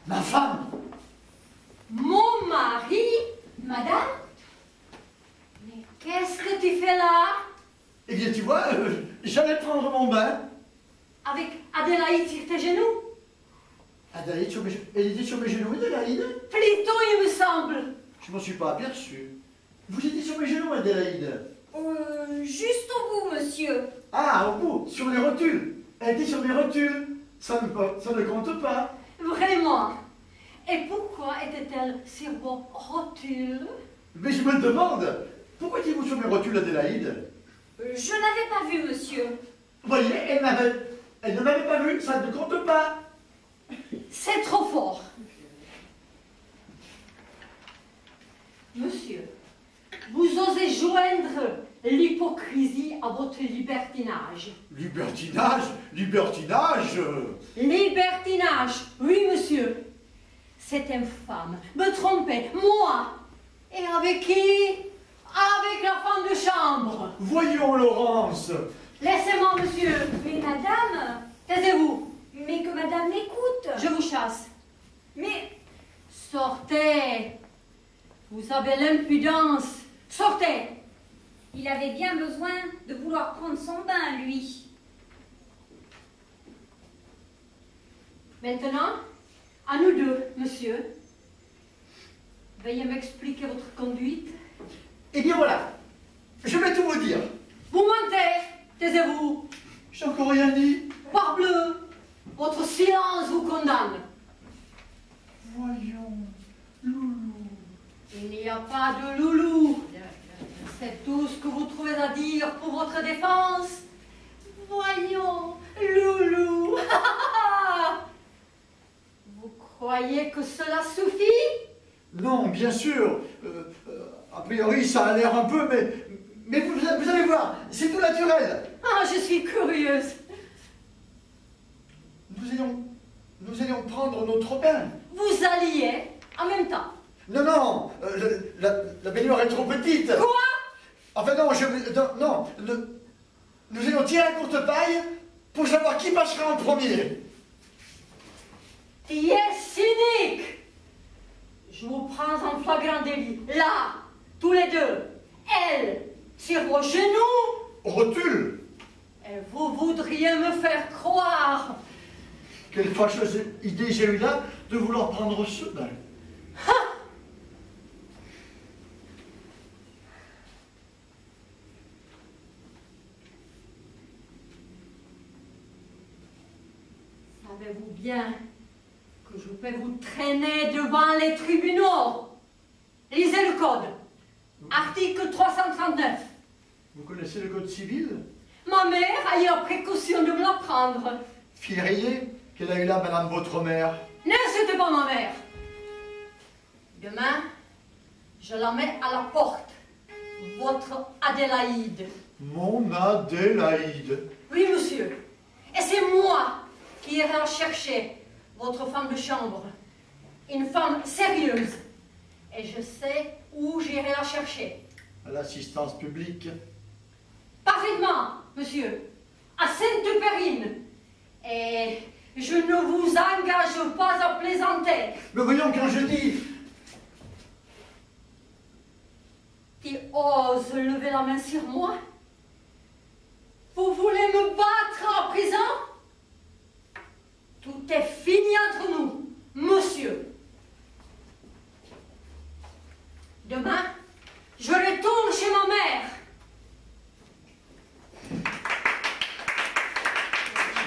Ma femme. Mon mari? Madame? Mais qu'est-ce que tu fais là? Eh bien, tu vois, j'allais prendre mon bain. Avec Adélaïde sur tes genoux? Adélaïde, elle était sur mes genoux, Adélaïde? Plutôt, il me semble. Je m'en suis pas aperçu. Vous étiez sur mes genoux, Adélaïde? Juste au bout, monsieur. Ah, au bout, sur les rotules. Elle était sur mes rotules. Ça ne compte pas. Vraiment. Et pourquoi était-elle sur vos rotules? Mais je me demande, pourquoi étiez-vous sur mes rotules, Adélaïde? Je n'avais pas vu, monsieur. Vous voyez, elle ne m'avait pas vu, ça ne compte pas. C'est trop fort. Monsieur, vous osez joindre l'hypocrisie à votre libertinage. Libertinage? Libertinage? Libertinage, oui, monsieur. Cette infâme me trompait, moi. Et avec qui? Avec la femme de chambre. Voyons, Laurence. Laissez-moi, monsieur. Mais madame, Taisez-vous. mais que madame m'écoute. Je vous chasse. Mais Sortez. Vous avez l'impudence. Sortez. il avait bien besoin de vouloir prendre son bain, lui. Maintenant, à nous deux, monsieur. Veuillez m'expliquer votre conduite. Eh bien voilà, je vais tout vous dire. Vous mentez. Taisez-vous. J'ai encore rien dit. Parbleu. Votre silence vous condamne. Voyons, loulou. Il n'y a pas de loulou. C'est tout ce que vous trouvez à dire pour votre défense. Voyons, loulou. Vous croyez que cela suffit? Non, bien sûr. A priori, ça a l'air un peu, mais vous allez voir, c'est tout naturel. Ah, je suis curieuse. Nous allions prendre notre bain. Vous alliez en même temps. Non, non, la baignoire est trop petite. Quoi? Enfin non, nous allons tirer la courte paille pour savoir qui passera en premier. Tu es cynique. Je vous prends en flagrant délit. Là, tous les deux. Elle, sur vos genoux. Rotule. Et vous voudriez me faire croire. Quelle fâcheuse idée j'ai eue là de vouloir prendre ce bain. Savez-vous bien que je peux vous traîner devant les tribunaux? Lisez le code. Article 339. Vous connaissez le code civil? Ma mère a eu la précaution de me l'apprendre. Firiez qu'elle a eu là, madame votre mère. N'insultez pas ma mère. Demain, je la mets à la porte. Votre Adélaïde. Mon Adélaïde. Oui, monsieur. Et c'est moi qui irai la chercher, votre femme de chambre. Une femme sérieuse. Et je sais où j'irai la chercher. À l'assistance publique. Parfaitement, monsieur. À Sainte-Périne. Et je ne vous engage pas à plaisanter. Mais voyons, quand je dis... Tu oses lever la main sur moi? Vous voulez me battre à présent? Tout est fini entre nous, monsieur. Demain, je retourne chez ma mère.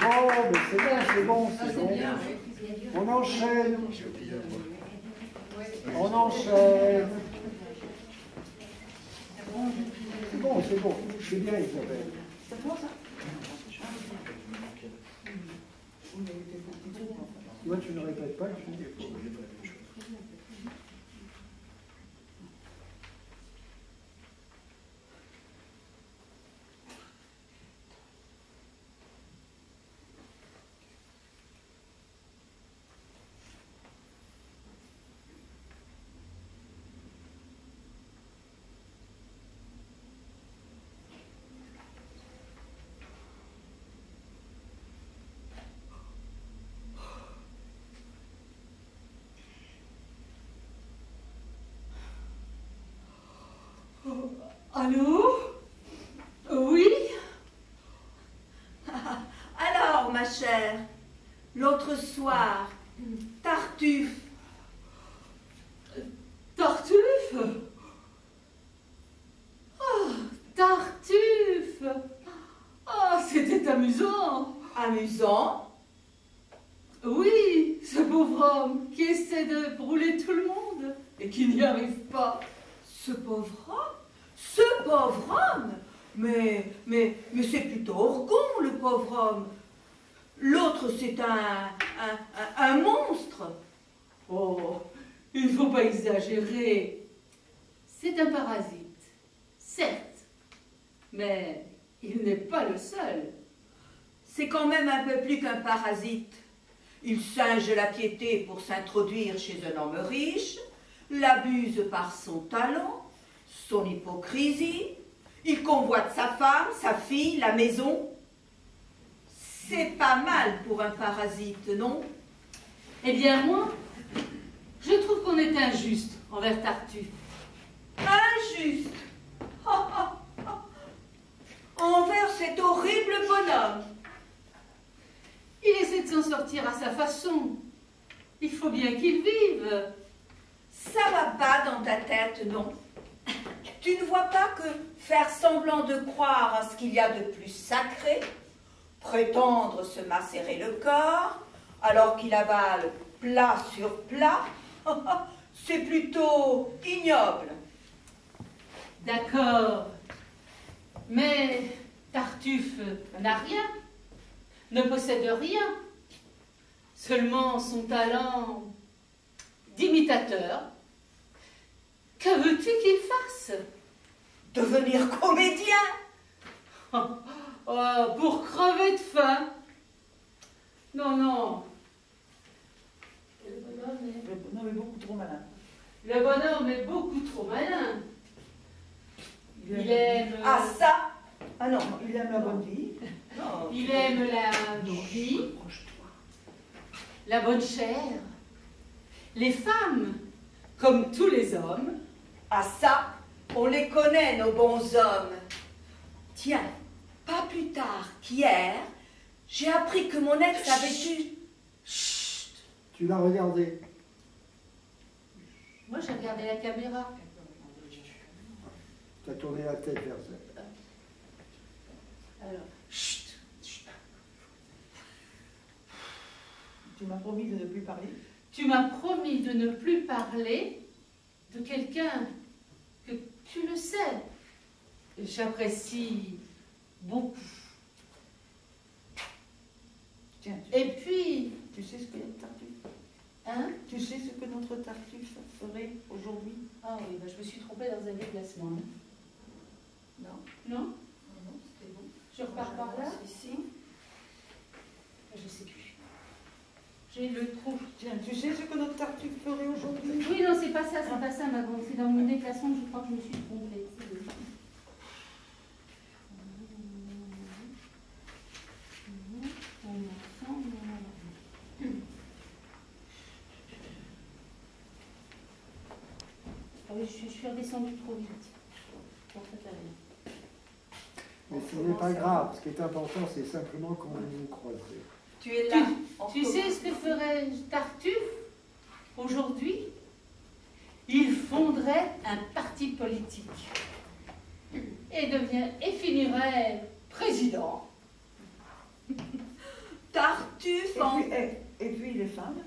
Bon, mais c'est bien, c'est bon, c'est bon. bien, On enchaîne. On enchaîne. C'est bon, c'est bon. C'est bien, Isabelle. Moi, tu ne répètes pas, tu dis. Allô? Oui? Alors, ma chère, l'autre soir, Tartuffe. Tartuffe? Oh, Tartuffe! Ah, c'était amusant! Amusant? Oui, ce pauvre homme qui essaie de brûler tout le monde et qui n'y arrive pas. Ce pauvre homme? Ce pauvre homme? Mais c'est plutôt Orgon, le pauvre homme. L'autre, c'est un monstre. Oh, il ne faut pas exagérer. C'est un parasite, certes, mais il n'est pas le seul. C'est quand même un peu plus qu'un parasite. Il singe la piété pour s'introduire chez un homme riche, l'abuse par son talent, son hypocrisie, il convoite sa femme, sa fille, la maison. C'est pas mal pour un parasite, non? Eh bien, moi, je trouve qu'on est injuste envers Tartuffe. Injuste? Envers cet horrible bonhomme. Il essaie de s'en sortir à sa façon. Il faut bien qu'il vive. Ça va pas dans ta tête, non? Tu ne vois pas que faire semblant de croire à ce qu'il y a de plus sacré, prétendre se macérer le corps, alors qu'il avale plat sur plat, c'est plutôt ignoble. D'accord. Mais Tartuffe n'a rien, ne possède rien, seulement son talent d'imitateur. Que veux-tu qu'il fasse? Devenir comédien? Oh, pour crever de faim. Non, non. Le bonhomme est beaucoup trop malin. Le bonhomme est beaucoup trop malin. Il aime... Ah ça? Ah non, il aime la bonne vie. Non. Il aime la vie, la bonne chair, les femmes, comme tous les hommes. Ah ça, on les connaît, nos bons hommes. Tiens, pas plus tard qu'hier, j'ai appris que mon ex avait eu... Chut. Tu l'as regardé. Moi, j'ai regardé la caméra. Tu as tourné la tête vers ça. Alors, chut. Tu m'as promis de ne plus parler. Tu m'as promis de ne plus parler de quelqu'un que tu le sais. J'apprécie beaucoup. Tiens, Et puis, tu sais ce que notre Tartuffe, hein? tu sais ce que notre Tartuffe ferait aujourd'hui? Ah oui, bah, je me suis trompée dans un déplacement. Non. Non? Non, c'était bon. Je repars par là? Ici. Je sais plus. J'ai le trou. Tiens, tu sais ce que notre Tartuffe ferait aujourd'hui? Oui, non, c'est pas ça, ma grande. C'est dans mon déplacement que je crois que je me suis trompée. Ah oui, je suis redescendue trop vite. Pour cette année. Mais ce n'est pas grave. Ce qui est important, c'est simplement qu'on nous croise. Tu es là. Tu sais ce que ferait Tartuffe aujourd'hui? Il fonderait un parti politique et finirait président. Tartuffe Et en... puis, et puis les femmes.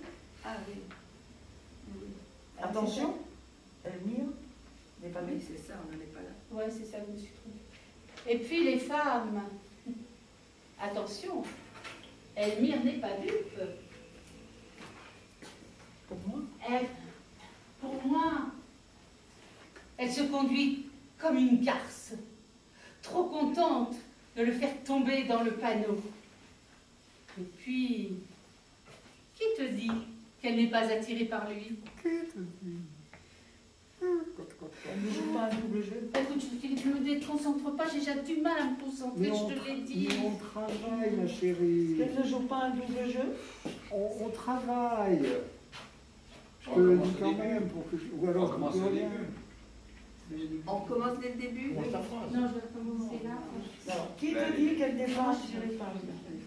Ah oui. Attention, Elmire n'est pas Oui, née. c'est ça, on n'en est pas là. Ouais, c'est ça, je me suis trompée. Et puis les femmes, attention, Elmire n'est pas dupe. Pour moi. Pour moi, elle se conduit comme une garce, trop contente de le faire tomber dans le panneau. Et puis, qui te dit qu'elle n'est pas attirée par lui? Elle ne joue pas un double jeu. Écoute, Philippe, ne me déconcentre pas, j'ai déjà du mal à me concentrer, je te l'ai dit. Mais on travaille, ma chérie. Elle ne joue pas un double jeu. On travaille. Je te le dis quand même, pour que ou alors je ne peux rien. On commence dès le début. Non, je vais commencer là. Alors, qui te dit qu'elle défend sur les femmes?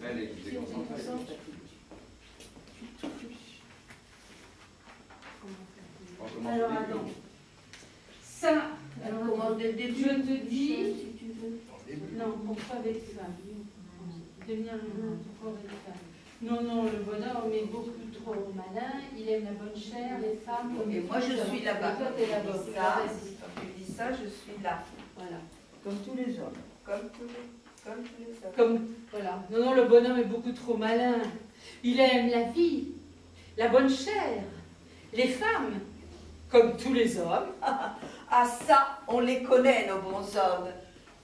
Elle est déconcentrée. Alors, attends. Ça, On commence dès le début. je te dis. Si tu veux. Non, pourquoi avec ça? Devenir pourquoi avec ça? Non, non, le bonhomme est beaucoup trop malin, il aime la bonne chair, les femmes. Et moi je suis là-bas. Et toi, t'es là-bas. Quand tu dis ça, je suis là. Voilà. Comme tous les hommes. Comme tous les hommes. Comme, voilà. Non, non, le bonhomme est beaucoup trop malin. Il aime la vie, la bonne chair, les femmes, comme tous les hommes. Ah ça, on les connaît, nos bons hommes.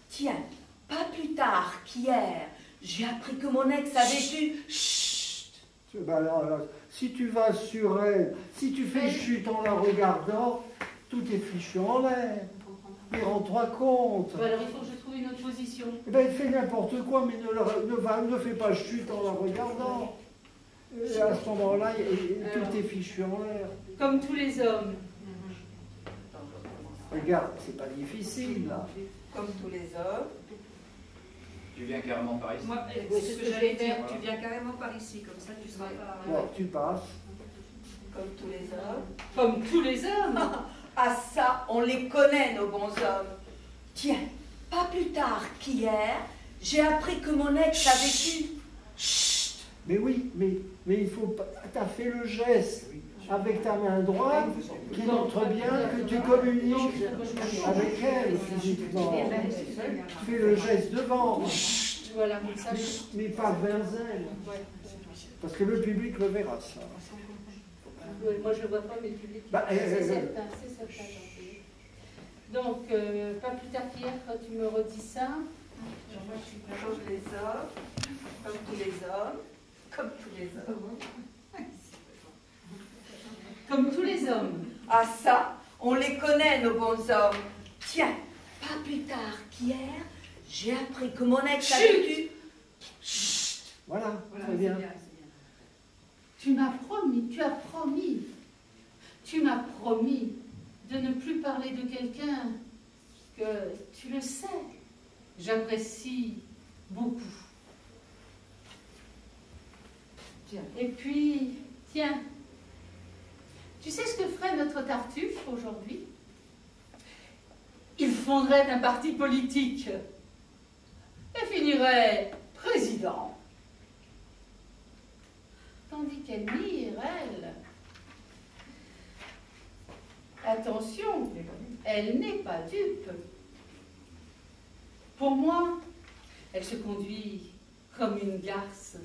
Tiens, pas plus tard qu'hier, j'ai appris que mon ex avait eu... Chut. Ben alors, si tu vas sur elle, si tu fais chute en la regardant, tout est fichu en l'air. Mais rends-toi compte. Bon, alors il faut que je trouve une autre position. Eh ben, fais n'importe quoi, mais ne fais pas chute en la regardant. Et à ce moment-là, tout est fichu en l'air. Comme tous les hommes. Regarde, c'est pas difficile, là. Comme tous les hommes. Tu viens carrément par ici. Moi, c'est ce que j'allais dire. Tu viens carrément par ici, comme ça tu seras pas... Bon, tu passes. Comme tous les hommes. Comme tous les hommes. Ah ça, on les connaît, nos bons hommes. Tiens, pas plus tard qu'hier, j'ai appris que mon ex a vécu... Chut. Mais oui, mais il faut pas... T'as fait le geste avec ta main droite qui montre bien que tu communiques avec elle physiquement. Fais le geste devant. Voilà, ça. Mais pas vers elle. Parce que le public le verra, ça. Oui, moi je ne le vois pas, mais le public. Bah, c'est certain, c'est certain. Donc, pas plus tard qu'hier, quand tu me redis ça. Moi, je suis comme les hommes, comme tous les hommes, comme tous les hommes. Comme tous les hommes. Ah ça, on les connaît, nos bons hommes. Tiens, pas plus tard qu'hier, j'ai appris que mon ex a vécu... Chut. Voilà, très bien. Tu m'as promis de ne plus parler de quelqu'un que, tu le sais, j'apprécie beaucoup. Et puis, tiens, tu sais ce que ferait notre Tartuffe aujourd'hui? Il fonderait un parti politique et finirait président. Tandis qu'Elmire, elle... Attention, elle n'est pas dupe. Pour moi, elle se conduit comme une garce,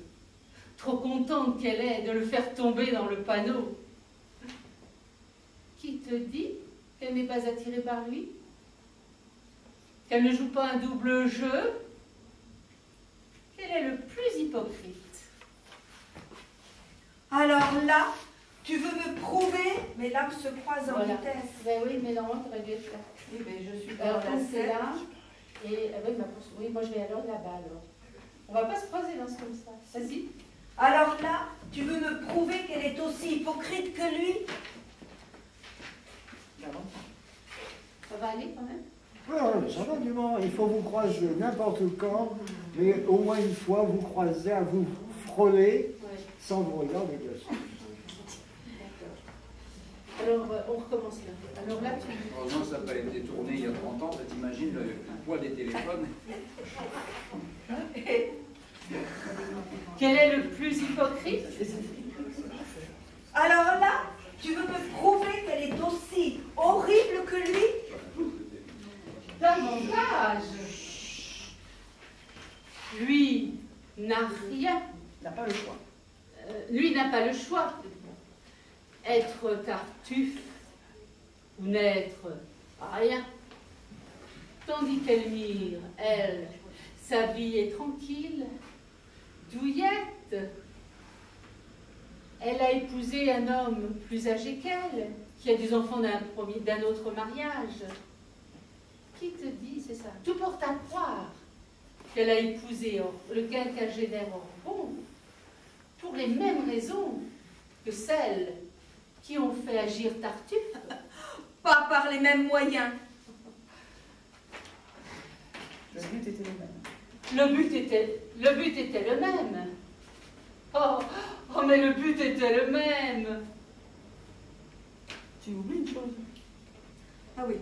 trop contente qu'elle est de le faire tomber dans le panneau. Qui te dit qu'elle n'est pas attirée par lui? Qu'elle ne joue pas un double jeu? Quel est le plus hypocrite? Alors là, tu veux me prouver? Mes lames se croisent en vitesse. Ben oui, mais normalement, tu aurais dû être là. Oui, mais je suis Alors, dans la c'est scène. là. Et oui, moi je vais alors là-bas alors. On va pas se croiser dans ce comme ça. Vas-y. Alors là, tu veux me prouver qu'elle est aussi hypocrite que lui? Ça va aller quand même? Ouais, ça va du moment. Il faut vous croiser n'importe quand, mais au moins une fois, vous croisez à vous frôler Ouais. sans vous regarder dessus. Alors, on recommence là. Alors là, tu... Heureusement que ça n'a pas été tourné il y a 30 ans, t'imagines le poids des téléphones. Quel est le plus hypocrite? Alors là, tu veux me prouver qu'elle est aussi horrible que lui? Davantage. Lui n'a rien. N'a pas le choix. Lui n'a pas le choix. Être Tartuffe ou n'être rien. Tandis qu'Elmire, elle, sa vie est tranquille, douillette. Elle a épousé un homme plus âgé qu'elle, qui a des enfants d'un autre mariage. Qui te dit, c'est ça? Tout porte à croire qu'elle a épousé le quinquagénaire Orbon pour les mêmes raisons que celles qui ont fait agir Tartuffe. Pas par les mêmes moyens. Le but était le même. Le but était le même. Oh, mais le but était le même. Tu oublies une chose. Ah oui.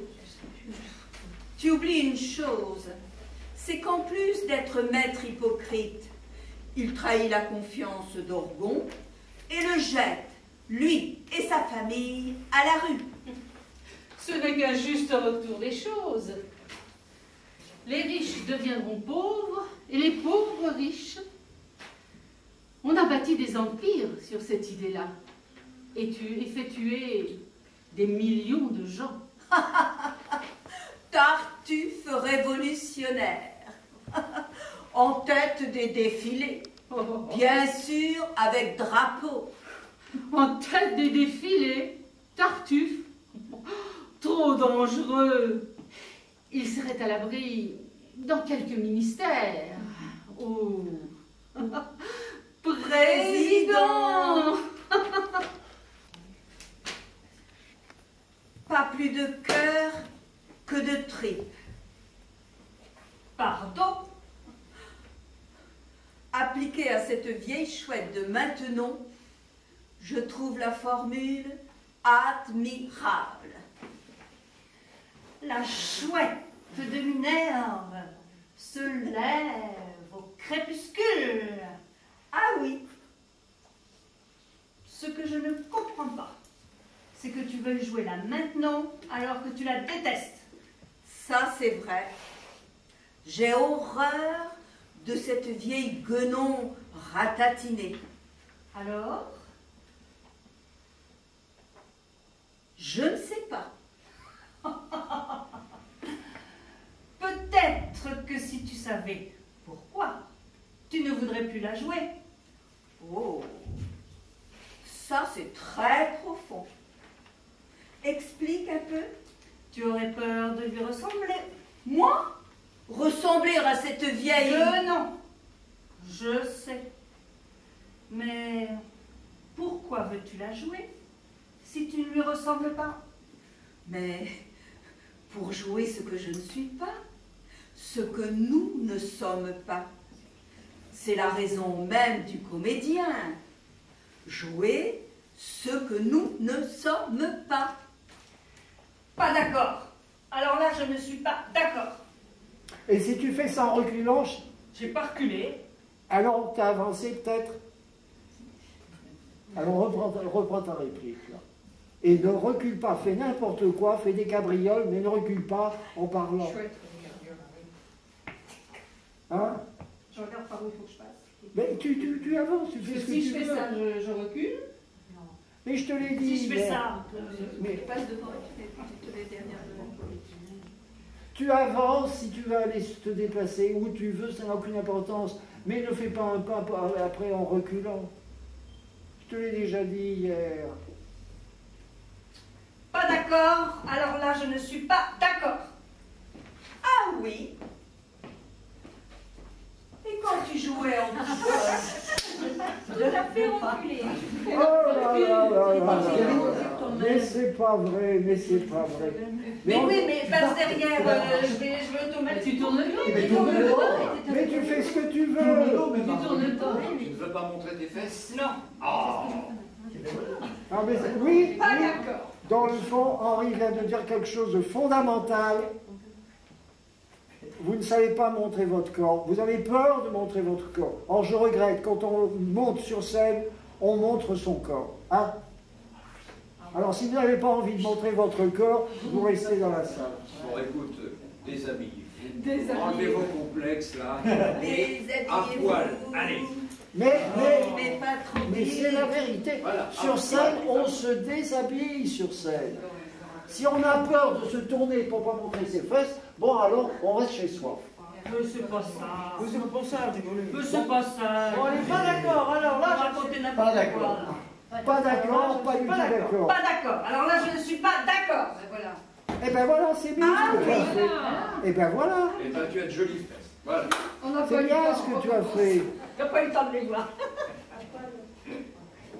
Tu oublies une chose. C'est qu'en plus d'être maître hypocrite, il trahit la confiance d'Orgon et le jette, lui et sa famille, à la rue. Ce n'est qu'un juste retour des choses. Les riches deviendront pauvres et les pauvres riches. On a bâti des empires sur cette idée-là et fait tuer des millions de gens. Tartuffe révolutionnaire, en tête des défilés, bien sûr avec drapeau. En tête des défilés, Tartuffe, trop dangereux. Il serait à l'abri dans quelques ministères. Oh, président! Pas plus de cœur que de tripes. Pardon? Appliquée à cette vieille chouette de maintenant, je trouve la formule admirable. La chouette de Minerve se lève au crépuscule. Ah oui. Ce que je ne comprends pas, c'est que tu veuilles jouer là maintenant alors que tu la détestes. Ça, c'est vrai. J'ai horreur de cette vieille guenon ratatinée. Alors? Je ne sais pas. Peut-être que si tu savais pourquoi, tu ne voudrais plus la jouer. Oh, ça c'est très profond. Explique un peu. Tu aurais peur de lui ressembler. Moi? Ressembler à cette vieille... non. Je sais. Mais pourquoi veux-tu la jouer si tu ne lui ressembles pas? Mais pour jouer ce que je ne suis pas, ce que nous ne sommes pas. C'est la raison même du comédien. Jouer ce que nous ne sommes pas. Pas d'accord. Alors là, je ne suis pas d'accord. Et si tu fais ça en reculant, J'ai pas reculé. alors tu as avancé peut-être. Alors reprends ta réplique là. Et ne recule pas, fais n'importe quoi, fais des cabrioles, mais ne recule pas en parlant. Hein? Je regarde par où il faut que je passe. Mais tu avances, tu fais Parce ce que que si tu je fais veux. ça, je recule. Mais je te l'ai dit. Si je fais mais- ça, mais Passe devant et tu te les derrière tu avances si tu veux aller te déplacer où tu veux, ça n'a aucune importance. Mais ne fais pas un pas après en reculant. Je te l'ai déjà dit hier. Pas d'accord, alors là je ne suis pas d'accord. Ah oui. Et quand tu jouais en Je la fais reculer. Oh là là là là là. Mais c'est pas vrai, mais c'est pas vrai. Mais oui, mais passe derrière, je vais automatiquement. tu tournes le dos. Mais tourne le dos. Mais tu fais ce que tu Tourne le veux. dos, mais Tu pas tournes le dos. Tu ne veux pas montrer tes fesses? Non. Ah, mais oui, Pas oui. d'accord. Dans le fond, Henri vient de dire quelque chose de fondamental. Vous ne savez pas montrer votre corps. Vous avez peur de montrer votre corps. Or, je regrette, quand on monte sur scène, on montre son corps. Hein? Alors, si vous n'avez pas envie de montrer votre corps, vous restez dans la salle. Bon, écoute, déshabillez-vous. Déshabillez-vous. Enlevez vos complexes, là. Et à Déshabillez-vous. poil. Allez. Mais pas trop c'est la vérité. Voilà. Sur scène, on se déshabille sur scène. Si on a peur de se tourner pour ne pas montrer ses fesses, bon alors on reste chez soi. Mais c'est pas ça. Vous êtes pour ça, rigolez. Mais c'est pas ça. Bon, on n'est pas d'accord, alors là, raconter Pas n'importe d'accord. quoi. Pas d'accord, pas du tout d'accord. Pas d'accord. Alors là, je ne suis pas d'accord. Voilà. Eh ben voilà, c'est bien ce que tu as fait. Eh ben voilà, Et ben, tu as de jolies fesses. Voilà. On n'a pas c'est eu le bien temps. ce que tu as fait. On n'a pas eu le temps de les voir.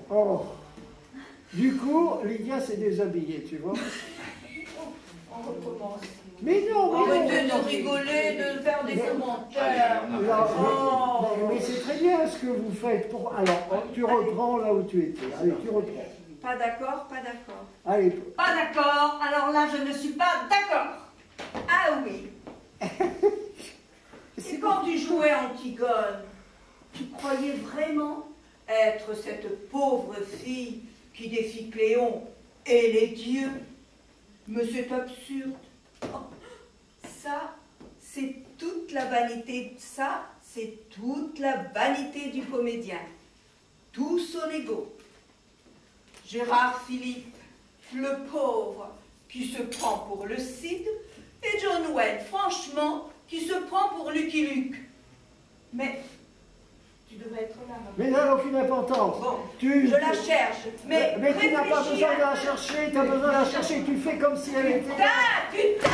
Oh. Du coup, Lydia s'est déshabillée, tu vois. On recommence. Mais non, Arrêtez de rigoler, de faire des commentaires. Mais c'est très bien ce que vous faites. Alors, tu reprends là où tu étais. Allez, tu reprends. Pas d'accord, pas d'accord. Allez. Pas d'accord, alors là je ne suis pas d'accord. Ah oui. C'est quand tu jouais Antigone, tu croyais vraiment être cette pauvre fille qui défie Cléon et les dieux? Mais c'est absurde. Oh, ça, c'est toute la vanité. Ça, c'est toute la vanité du comédien. Tout son ego. Gérard Philippe, le pauvre, qui se prend pour le Cid, et John Wayne, franchement, qui se prend pour Lucky Luke. Mais tu devrais être là. Mais ça n'a aucune importance. Bon, je la cherche, mais tu n'as pas besoin de la chercher, tu as besoin de la chercher, tu fais comme si elle était... Putain.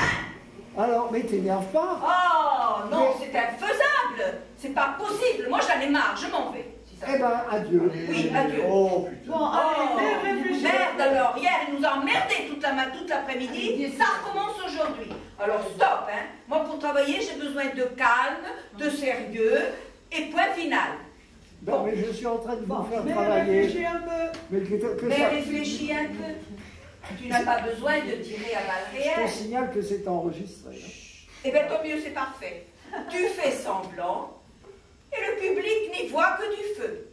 Alors, mais t'énerve pas. Oh non, c'est infaisable. C'est pas possible. Moi, j'en ai marre, je m'en vais. Eh ben, adieu. Oui, adieu. Oh, putain. Bon, allez, réfléchis. Merde alors, hier, il nous a emmerdés toute l'après-midi. Ça recommence aujourd'hui. Alors, stop, hein. Moi, pour travailler, j'ai besoin de calme, de sérieux, et point final. Ben, mais je suis en train de vous faire Mais travailler. réfléchis un peu. Mais réfléchis un peu. Tu n'as pas besoin de tirer à balles Je te réelles. signale que c'est enregistré. Eh bien, tant mieux, c'est parfait. Tu fais semblant, et le public n'y voit que du feu.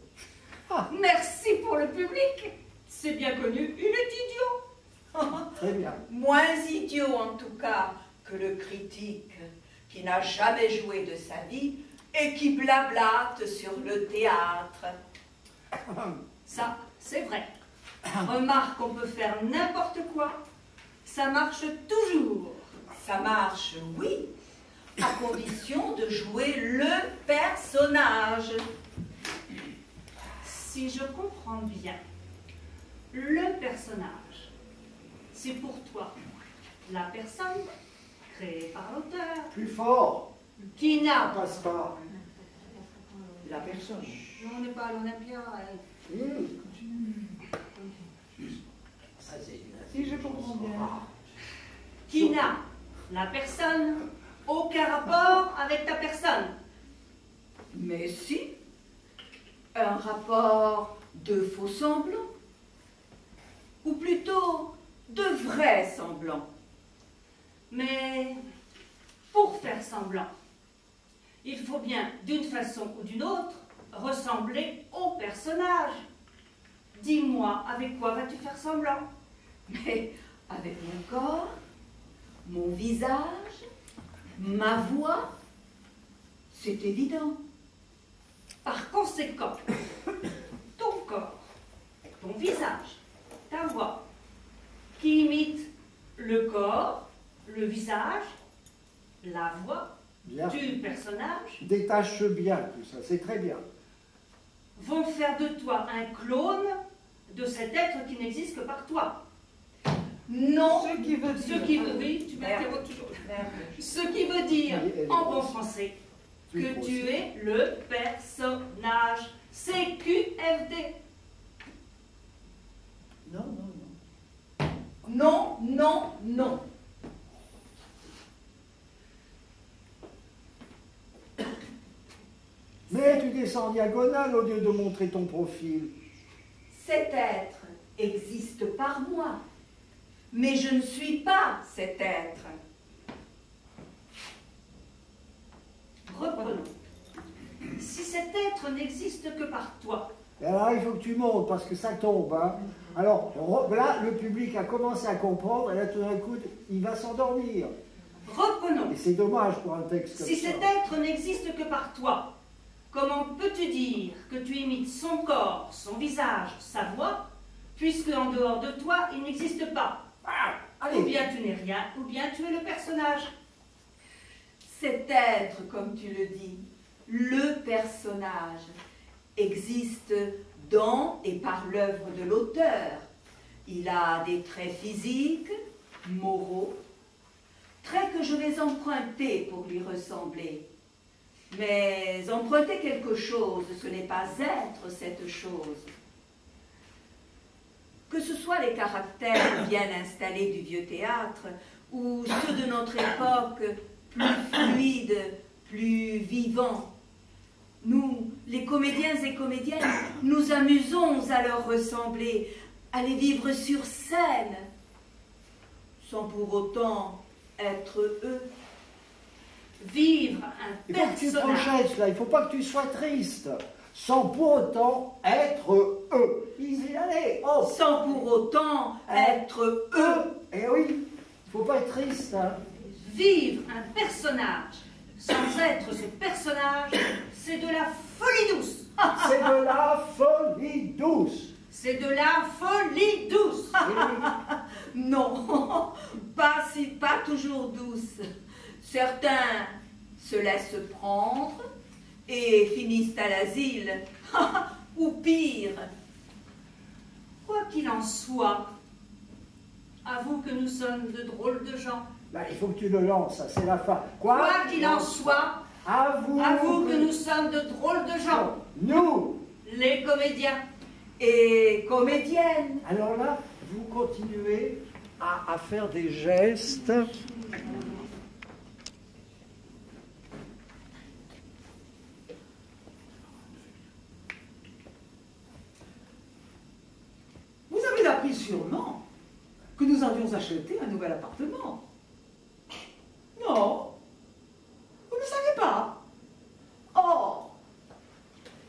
Merci pour le public. C'est bien connu, il est idiot. Très bien. Moins idiot en tout cas que le critique qui n'a jamais joué de sa vie et qui blablate sur le théâtre. Ça, c'est vrai. Remarque, on peut faire n'importe quoi. Ça marche toujours. Ça marche, oui, à condition de jouer le personnage. Si je comprends bien, le personnage, c'est pour toi la personne créée par l'auteur Plus fort. qui Ça n'a... passe pas. La personne. On n'est pas à l'Olympia. Si je comprends bien. Qui n'a, la personne, aucun rapport avec ta personne. Mais si, un rapport de faux semblants, ou plutôt de vrais semblants. Mais pour faire semblant, il faut bien, d'une façon ou d'une autre, ressembler au personnage. Dis-moi, avec quoi vas-tu faire semblant? Mais avec mon corps, mon visage, ma voix, c'est évident. Par conséquent, ton corps, ton visage, ta voix, qui imite le corps, le visage, la voix Bien. du personnage, Détache bien tout ça, c'est très bien. vont faire de toi un clone de cet être qui n'existe que par toi. Non, Ce qui veut Ce dire. qui veut dire, tu m'interroges toujours. Ce qui veut dire, en bon français, que tu es le personnage. CQFD. Non, non, non. non, non, non. Mais tu descends en diagonale au lieu de montrer ton profil. Cet être existe par moi, mais je ne suis pas cet être. Reprenons. Si cet être n'existe que par toi, Et alors il faut que tu montes parce que ça tombe. Hein. Alors là, le public a commencé à comprendre et là tout d'un coup, il va s'endormir. reprenons. Et c'est dommage pour un texte comme Si ça. cet être n'existe que par toi, comment peux-tu dire que tu imites son corps, son visage, sa voix, puisque en dehors de toi, il n'existe pas? Allez. Ou bien tu n'es rien, ou bien tu es le personnage. Cet être, comme tu le dis, le personnage, existe dans et par l'œuvre de l'auteur. Il a des traits physiques, moraux, traits que je vais emprunter pour lui ressembler. Mais emprunter quelque chose, ce n'est pas être cette chose. Que ce soit les caractères bien installés du vieux théâtre ou ceux de notre époque plus fluides, plus vivants. Nous, les comédiens et comédiennes, nous amusons à leur ressembler, à les vivre sur scène, sans pour autant être eux. Vivre un Il faut que tu personnage. projettes là, il ne faut pas que tu sois triste, sans pour autant être eux. Allez, oh, Sans pour autant être eux. Eh oui, il ne faut pas être triste. Hein. Vivre un personnage sans être ce personnage, c'est de la folie douce. C'est de la folie douce. C'est de la folie douce. Non, pas toujours douce. Certains se laissent prendre et finissent à l'asile, ou pire. Quoi qu'il en soit, avoue que nous sommes de drôles de gens. Ben, il faut que tu le lances, ça, c'est la fin. Quoi Qu'il en soit, avoue que nous sommes de drôles de gens. Nous. Les comédiens. Et comédiennes. Alors là, vous continuez à faire des gestes. Vous avez appris sûrement que nous avions acheté un nouvel appartement. Non, vous ne savez pas. Oh,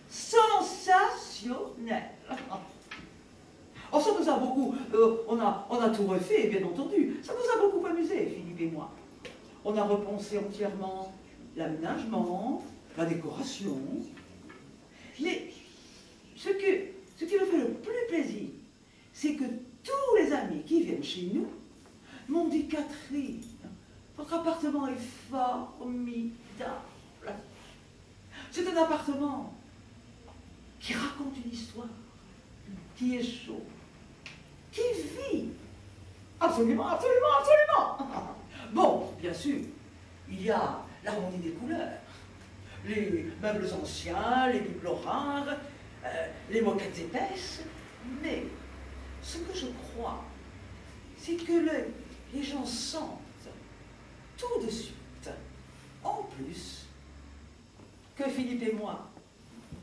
sensationnel. Oh, ça nous a beaucoup, on a tout refait, bien entendu. Ça nous a beaucoup amusé, Philippe et moi. On a repensé entièrement l'aménagement, la décoration. Mais ce qui me fait le plus plaisir, c'est que tous les amis qui viennent chez nous m'ont dit: Catherine, votre appartement est formidable. C'est un appartement qui raconte une histoire, qui est chaud, qui vit. Absolument, absolument, absolument. Bon, bien sûr, il y a l'harmonie des couleurs, les meubles anciens, les bibelots rares, les moquettes épaisses, mais ce que je crois, c'est que les gens sentent tout de suite, en plus, que Philippe et moi,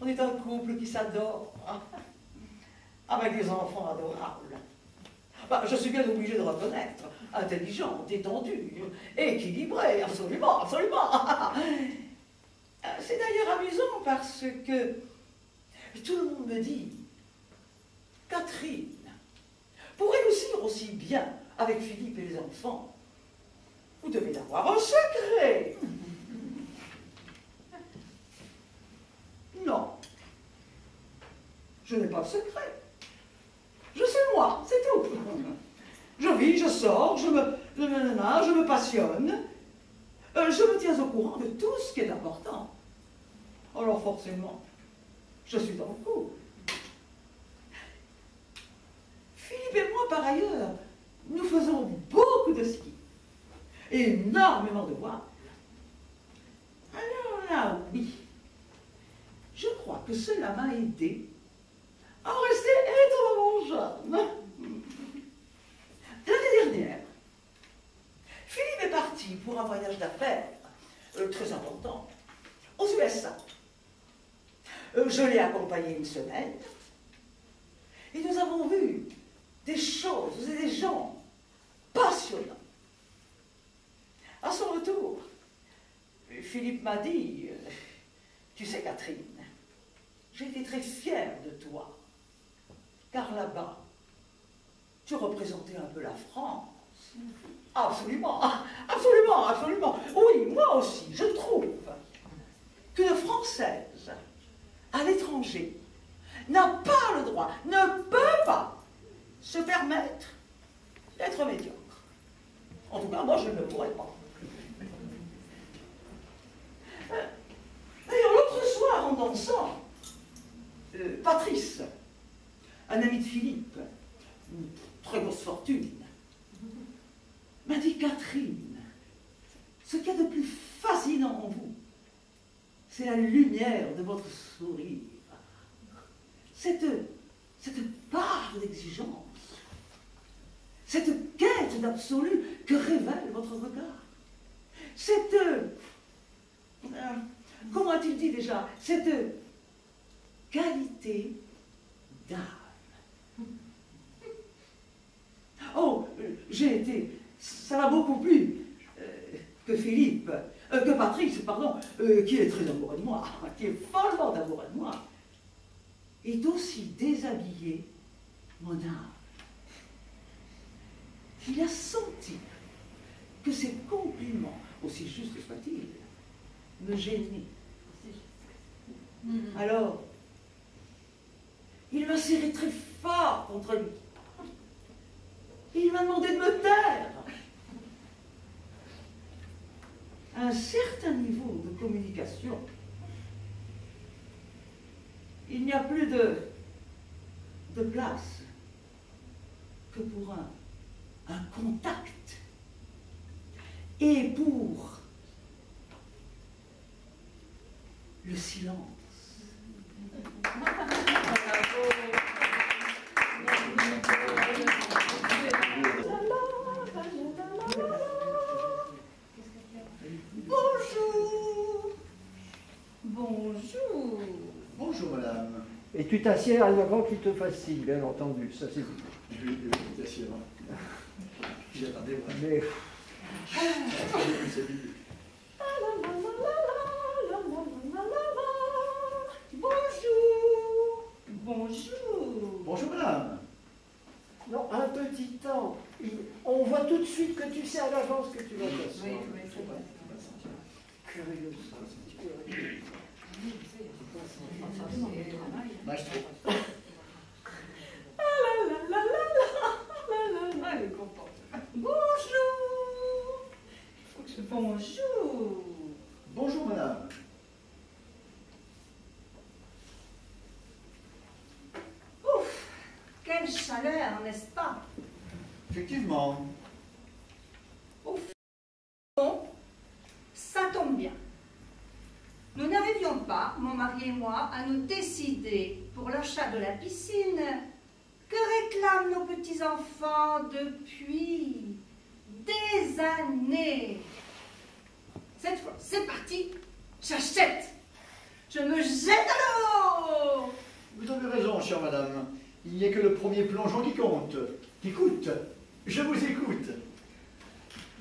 on est un couple qui s'adore, avec des enfants adorables. Bah, je suis bien obligé de reconnaître, intelligent, détendu, équilibré, absolument, absolument. C'est d'ailleurs amusant parce que tout le monde me dit: Catherine pourrait réussir aussi bien avec Philippe et les enfants. Vous devez avoir un secret. Non, je n'ai pas de secret. Je suis moi, c'est tout. Je vis, je sors, je me passionne. Je me tiens au courant de tout ce qui est important. Alors forcément, je suis dans le coup. Philippe et moi, par ailleurs, nous faisons beaucoup de ski. Énormément de voile. Alors là, oui. Je crois que cela m'a aidé à rester étonnamment jeune. L'année dernière, Philippe est parti pour un voyage d'affaires très important aux USA. Je l'ai accompagné une semaine et nous avons vu des choses et des gens passionnants. À son retour, Philippe m'a dit: tu sais, Catherine, j'ai été très fière de toi, car là-bas, tu représentais un peu la France. Absolument, absolument, absolument. Oui, moi aussi, je trouve qu'une Française à l'étranger n'a pas le droit, ne peut pas se permettre d'être médiocre. En tout cas, moi, je ne le pourrais pas. D'ailleurs, l'autre soir, en dansant, Patrice, un ami de Philippe, une très grosse fortune, m'a dit: Catherine, ce qu'il y a de plus fascinant en vous, c'est la lumière de votre sourire, cette part d'exigence, cette quête certitude absolue que révèle votre regard. Cette... comment a-t-il dit déjà? Cette qualité d'âme. Oh, j'ai été... Ça m'a beaucoup plu que Philippe... que Patrice, pardon, qui est très amoureux de moi, qui est follement amoureux de moi, est aussi déshabillé mon âme. Il a senti que ces compliments, aussi justes soient-ils, me gênaient. Alors, il m'a serré très fort contre lui. Il m'a demandé de me taire. À un certain niveau de communication, il n'y a plus de place que pour un contact et pour le silence. Bonjour. Bonjour. Bonjour, madame. Et tu t'assieds à un avant qui te fascine, bien entendu. Ça, c'est... Je vais t'asseoir. J'attendais, moi. Mais... Bonjour. Bonjour. Bonjour, madame. Non, un petit temps. On voit tout de suite que tu sais à l'avance que tu vas t'asseoir. Oui, c'est vrai. Curieux. Maestro. Elle est contente. Bonjour. Bonjour. Bonjour, madame. Ouf, quelle chaleur, n'est-ce pas? Effectivement. Au fond, ça tombe bien. Nous n'arrivions pas, mon mari et moi, à nous décider pour l'achat de la piscine que réclament nos petits-enfants depuis des années. Cette fois, c'est parti, j'achète. Je me jette à l'eau. Vous avez raison, chère madame. Il n'y a que le premier plongeon qui compte, qui coûte. Je vous écoute.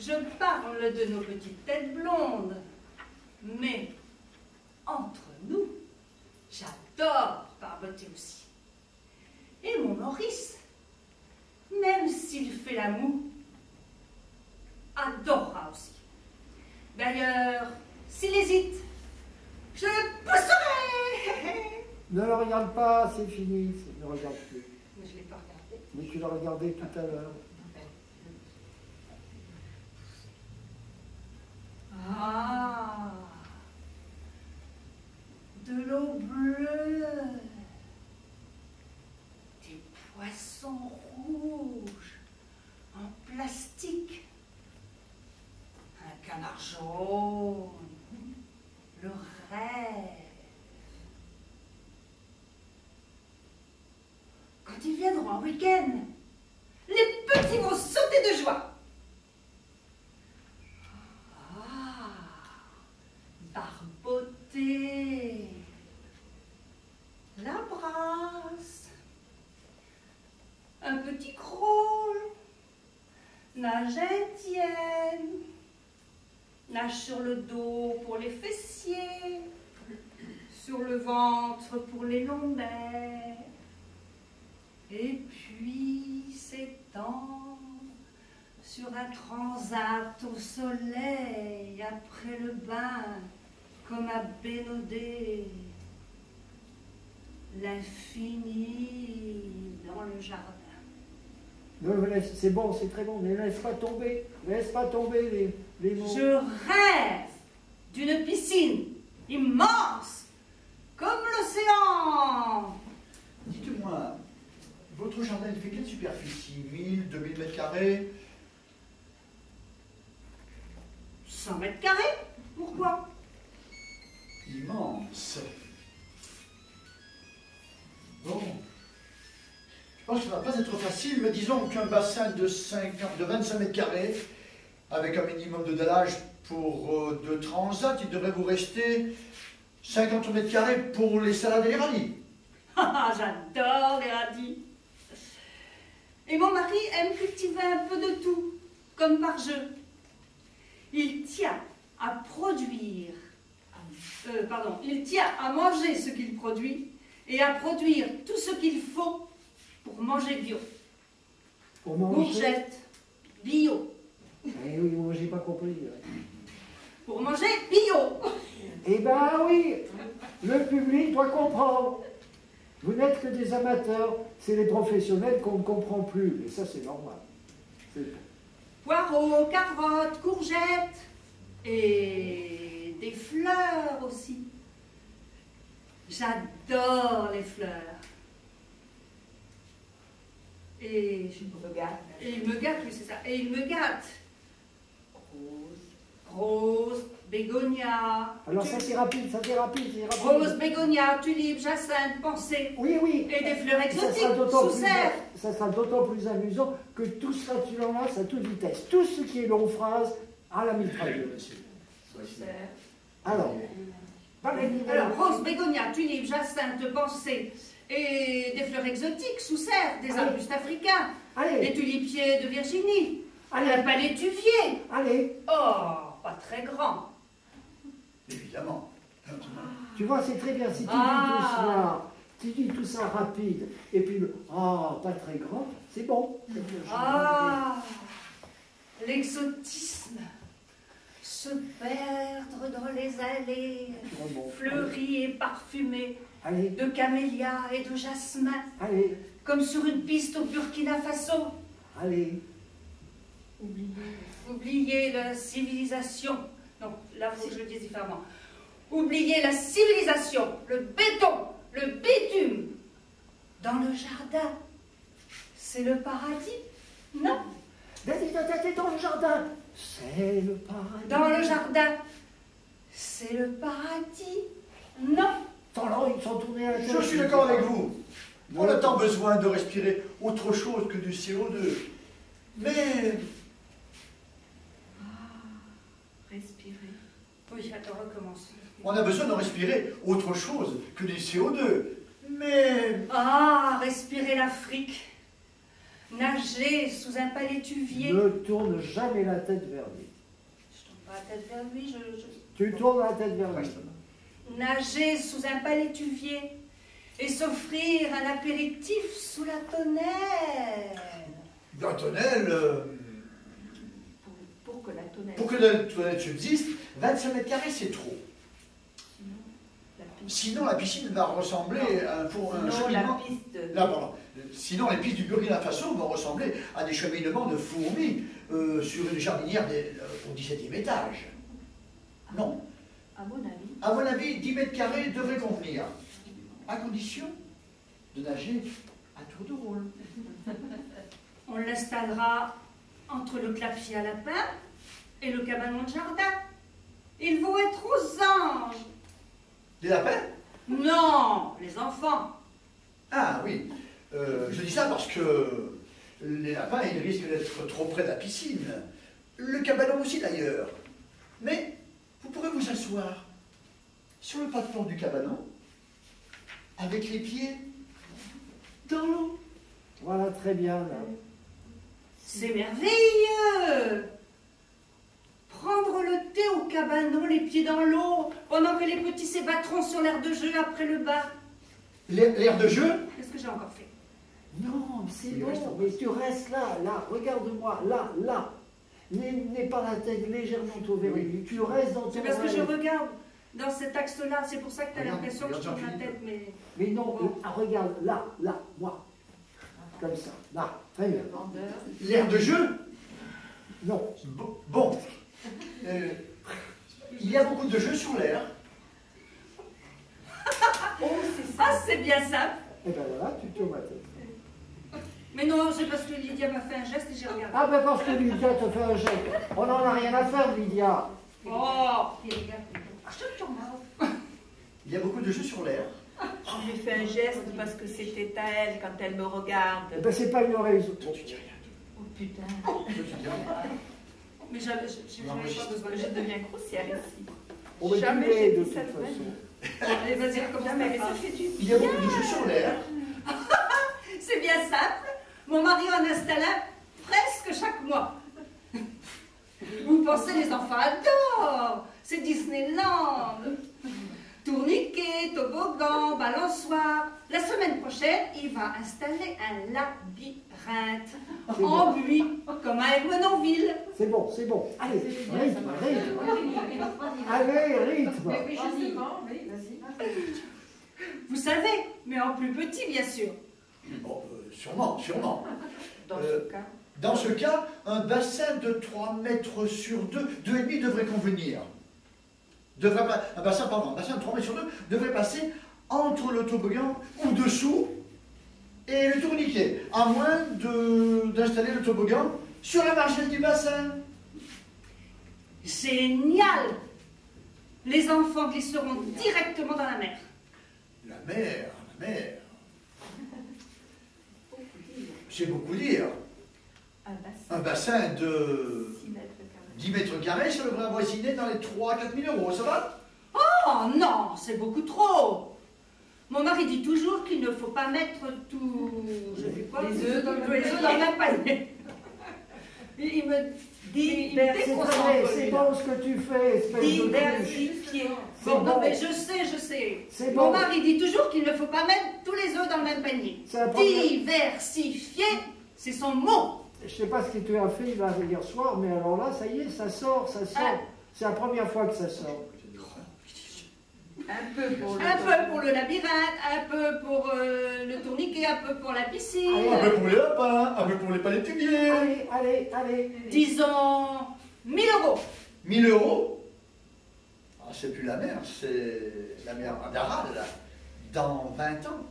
Je parle de nos petites têtes blondes, mais entre nous, j'adore barboter aussi. Et mon Maurice, même s'il fait la moue, adorera aussi. D'ailleurs, s'il hésite, je le pousserai. Ne le regarde pas, c'est fini. Ne regarde plus. Mais je ne l'ai pas regardé. Mais tu l'as regardé tout à l'heure. Ah, de l'eau bleue, des poissons rouges en plastique, un canard jaune, le rêve. Quand ils viendront en week-end, les petits vont sauter de joie. Barboter, la brasse, un petit crawl, nage indienne, nage sur le dos pour les fessiers, sur le ventre pour les lombaires, et puis s'étend sur un transat au soleil après le bain, comme à Bénodet, l'infini dans le jardin. C'est bon, c'est très bon, mais laisse pas tomber les mots. Je rêve d'une piscine immense, comme l'océan. Dites-moi, votre jardin il fait quelle superficie? 1000, 2000 mètres carrés? 100 mètres carrés? Pourquoi? Immense. Bon. pense que ça ne va pas être facile, mais disons qu'un bassin de 25 mètres carrés, avec un minimum de dallage pour 2 transats, il devrait vous rester 50 mètres carrés pour les salades et les radis. Ah, j'adore les radis. Et mon mari aime cultiver un peu de tout, comme par jeu. Il tient à produire, il tient à manger ce qu'il produit et à produire tout ce qu'il faut pour manger bio. Pour manger. Courgettes, bio. Eh oui, moi j'ai pas compris. Pour manger bio. Eh ben oui, le public doit comprendre. Vous n'êtes que des amateurs, c'est les professionnels qu'on ne comprend plus. Et ça, c'est normal. Poireaux, carottes, courgettes et des fleurs aussi. J'adore les fleurs. Et il me gâte, oui, c'est ça. Et il me gâte. Rose, bégonia. Alors ça c'est rapide, c'est rapide. Rose, bégonia, tulipe, jacinthe, pensée. Oui, oui. Et des fleurs exotiques, sous serre. Ça sera d'autant plus amusant que tout sera tu l'enlaces à toute vitesse. Tout ce qui est long phrase à la mitrailleuse, monsieur. Sous serre. Alors, rose, bégonia, tulipe, jacinthe, pensée. Et des fleurs exotiques, sous serre, des arbustes africains. Allez. Des tulipiers de Virginie. Allez. Un palétuvier. Allez. Oh, pas très grand. Évidemment. Tu vois, c'est très bien. Si tu dis tout ça, tu dis tout ça rapide, et puis pas très grand, c'est bon. Ah, l'exotisme. Se perdre dans les allées fleuries et parfumées de camélias et de jasmin, comme sur une piste au Burkina Faso. Allez. Oubliez la civilisation. Non, là, il faut que je le dise différemment. Oubliez la civilisation, le béton, le bitume. Dans le jardin, c'est le paradis, non? Dans le jardin, c'est le paradis. Dans le jardin, c'est le paradis, non? Attends, ils sont tournés à la tête. Je suis d'accord avec vous. On a tant besoin de respirer autre chose que du CO2. Mais... Respirer. Oui, attends, recommence. On a besoin de respirer autre chose que du CO2. Mais... Ah, respirer l'Afrique. Nager sous un palétuvier. Ne tourne jamais la tête vers lui. Je tourne pas la tête vers lui, Tu tournes la tête vers lui. Nager sous un palétuvier et s'offrir un apéritif sous la tonnelle. La tonnelle... Pour que la tonnelle... Pour que la tonnelle subsiste, 25 mètres carrés, c'est trop. Sinon, la piscine va ressembler à un cheminement... Sinon, les pistes du Burkina Faso vont ressembler à des cheminements de fourmis sur une jardinière au 17e étage. Non. À mon avis, 10 mètres carrés devrait convenir, à condition de nager à tour de rôle. On l'installera entre le clapier à lapin et le cabanon de jardin. Ils vont être aux anges. Des lapins? Non, les enfants. Ah oui, je dis ça parce que les lapins, ils risquent d'être trop près de la piscine. Le cabanon aussi d'ailleurs. Mais vous pourrez vous asseoir sur le pas de porte du cabanon, avec les pieds dans l'eau. Voilà, très bien, là. C'est merveilleux! Prendre le thé au cabanon, les pieds dans l'eau, pendant que les petits s'ébattront sur l'air de jeu après le bain. L'air de jeu? Qu'est-ce que j'ai encore fait? Non, c'est bon, mais tu restes là, regarde-moi, là. N'aie pas la tête légèrement ouverte, tu restes dans ton C'est parce que je regarde dans cet axe-là, c'est pour ça que tu as l'impression que je tourne la tête, mais... Mais non, regarde, là, moi. Comme ça, là, très bien. L'air de jeu? Non. Bon. Il y a beaucoup de jeux sur l'air. Oh, c'est ça. Ah, c'est bien simple. Et bien voilà, tu tournes la tête. Mais non, c'est parce que Lydia m'a fait un geste et j'ai regardé. Ah ben parce que Lydia te fait un geste. On n'en a rien à faire, Lydia. Oh, Il y a beaucoup de jeux sur l'air. Je lui fais un geste parce que c'était à elle quand elle me regarde. Eh ben, c'est pas une raison. Toi, tu dis rien. Oh putain. Toi, tu dis rien. Mais j'avais pas besoin. Je deviens grossière ici. On va Jamais tuer j'ai de dit toute ça de ma façon. vie. Allez, vas-y, recommence. Jamais, mais ça fait du Il y a beaucoup de jeux sur l'air. C'est bien simple. Mon mari en installe un presque chaque mois. Vous pensez, les enfants adorent. C'est Disneyland. Tourniquet, toboggan, balançoire. La semaine prochaine, il va installer un labyrinthe en buis, comme à Ermenonville. C'est bon, c'est bon. Allez, rythme, rythme. Allez, rythme. Oui, justement, oui, vas-y. Vous savez, mais en plus petit, bien sûr. Bon, sûrement, sûrement. dans ce cas. Dans ce cas, un bassin de 3 mètres sur 2,5 devrait convenir. Un bassin de 3 mètres sur 2 devrait passer entre le toboggan ou dessous et le tourniquet, à moins d'installer le toboggan sur la margelle du bassin. Génial! Les enfants glisseront directement dans la mer. La mer. C'est beaucoup dire. Un bassin de 10 mètres carrés, ça devrait avoisiner dans les 3 à 4 000 euros, ça va? Oh non, c'est beaucoup trop! Mon mari dit toujours qu'il ne faut pas mettre les œufs dans le même panier. Il me dit, il me déconcentre. C'est bon ce que tu fais, espèce de Diversifier. Bon, non, mais je sais. Bon. Mon mari dit toujours qu'il ne faut pas mettre tous les œufs dans le même panier. Diversifier, c'est son mot. Je ne sais pas ce que tu as fait hier soir, mais alors là, ça y est, ça sort. C'est la première fois que ça sort. Un peu pour le labyrinthe, un peu pour le tourniquet, un peu pour la piscine. Un peu pour les lapins, un peu pour les palétuviers. Allez. Disons 1000 euros. 1000 euros? Ah, c'est plus la mer, c'est la mer d'Aral, dans 20 ans.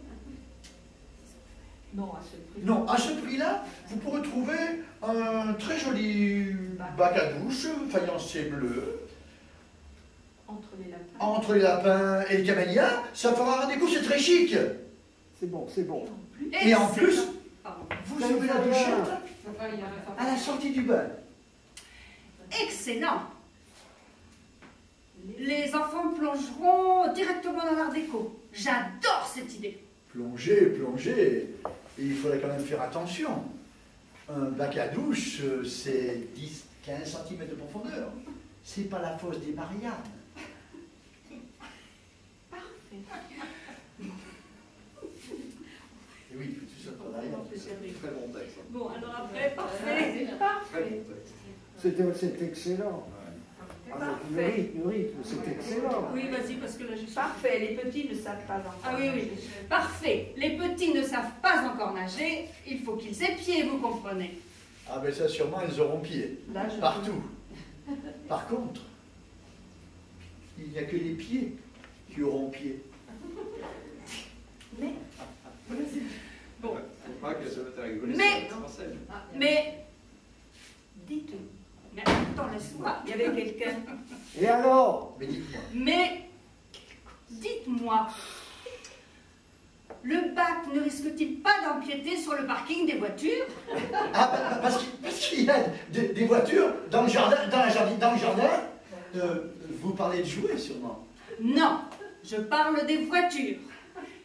Non, à ce prix. Non, à ce prix-là, vous pourrez trouver un très joli bac à douche, faïencé bleu. Entre les lapins et le camélia, ça fera des coups, c'est très chic. C'est bon. Et en plus, vous avez la douchette à la sortie du bain. Excellent. Les enfants plongeront directement dans l'art déco. J'adore cette idée. Plonger. Et il faudrait quand même faire attention. Un bac à douche, c'est 10-15 cm de profondeur. C'est pas la fosse des Mariannes. Oui, tout ça pour derrière. Très bon texte. Bon, alors après, parfait. C'est excellent. Avec le rythme, c'est excellent. Oui, vas-y, parce que là, je suis... Parfait, les petits ne savent pas encore. Ah oui. Parfait. Les petits ne savent pas encore nager. Il faut qu'ils aient pied, vous comprenez. Ah ben ça, sûrement, ils auront pied. Partout. Par contre, il n'y a que les pieds qui auront pied. Mais... Bon. Mais... Dites-nous. Mais attends, laisse-moi. Il y avait quelqu'un. Et alors? Mais dites-moi. Mais... Dites-moi. Le bac ne risque-t-il pas d'empiéter sur le parking des voitures? Ah, parce qu'il y a des voitures dans le jardin, vous parlez de jouets, sûrement. Non, je parle des voitures.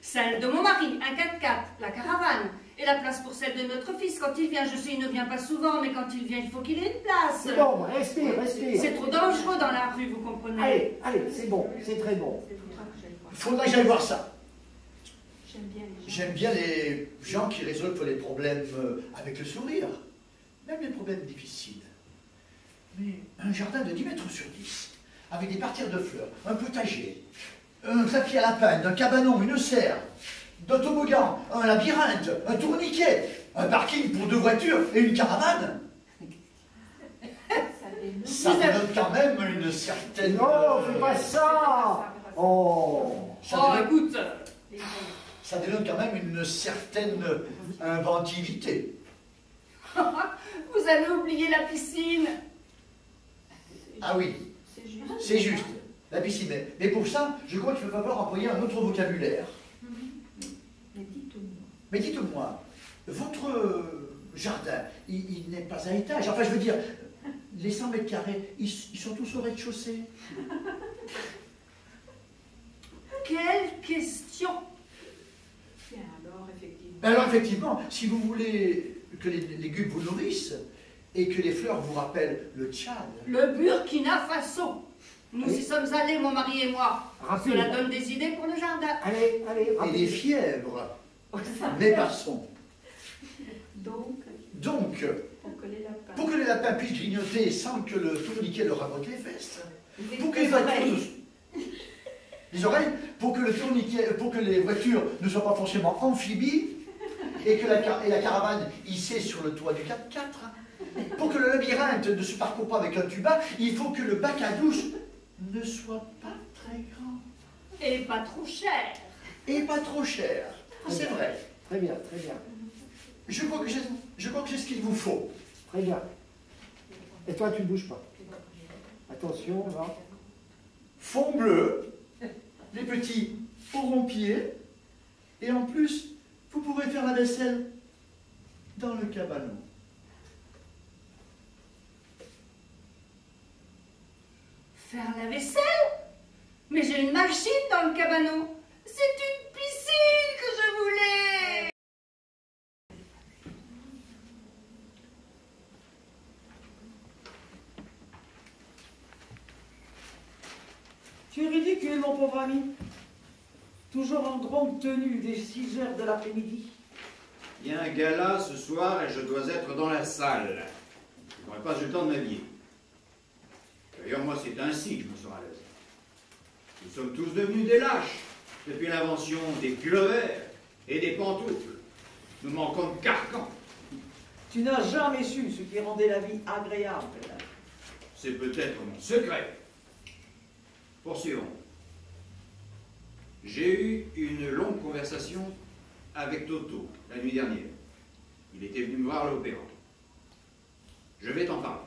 Celle de mon mari, un 4x4, la caravane, et la place pour celle de notre fils quand il vient. Je sais, il ne vient pas souvent, mais quand il vient, il faut qu'il ait une place. C'est bon, respire. C'est trop dangereux dans la rue, vous comprenez? Allez, c'est bon, c'est très bon. Il faudra que j'aille voir ça. J'aime bien les gens qui résolvent les problèmes avec le sourire, même les problèmes difficiles. Mais un jardin de 10 mètres sur 10, avec des parterres de fleurs, un potager, un clapier à lapin, un cabanon, une serre, d'un toboggan, un labyrinthe, un tourniquet, un parking pour 2 voitures et une caravane. Ça dénote quand même une certaine... Non, fais pas ça. Écoute. Ça dénote quand même une certaine inventivité. Vous avez oublié la piscine. Ah oui, c'est juste, la piscine. Mais pour ça, je crois qu'il va falloir employer un autre vocabulaire. Mais dites-moi, votre jardin, il n'est pas à étage. Enfin, je veux dire, les 100 mètres carrés, ils sont tous au rez-de-chaussée. Quelle question! Bien, Alors, effectivement, si vous voulez que les légumes vous nourrissent et que les fleurs vous rappellent le Tchad. Le Burkina Faso. Nous y sommes allés, mon mari et moi. Cela donne des idées pour le jardin. Allez, et les fièvres. Mais passons. Donc, pour que les lapins puissent grignoter sans que le tourniquet leur rabote les fesses, pour que les oreilles, pour que le tourniquet, pour que les voitures ne soient pas forcément amphibies et que la caravane hissée sur le toit du 4x4, pour que le labyrinthe ne se parcourt pas avec un tuba, il faut que le bac à douche ne soit pas très grand. Et pas trop cher. Et pas trop cher. C'est vrai. Très bien, très bien. Je crois que j'ai ce qu'il vous faut. Très bien. Et toi, tu ne bouges pas. Attention, là. Fond bleu, les petits auront pied, et en plus, vous pourrez faire la vaisselle dans le cabanon. Faire la vaisselle? Mais j'ai une machine dans le cabanon. C'est une piscine que je voulais. Tu es ridicule, mon pauvre ami. Toujours en grande tenue dès 6 heures de l'après-midi. Il y a un gala ce soir et je dois être dans la salle. Je n'aurai pas eu le temps de m'habiller. D'ailleurs, moi, c'est ainsi que je me sens à l'aise. Nous sommes tous devenus des lâches depuis l'invention des pullovers et des pantoufles. Nous manquons de carcans. Tu n'as jamais su ce qui rendait la vie agréable. C'est peut-être mon secret. Poursuivons. J'ai eu une longue conversation avec Toto la nuit dernière. Il était venu me voir à l'opéra. Je vais t'en parler.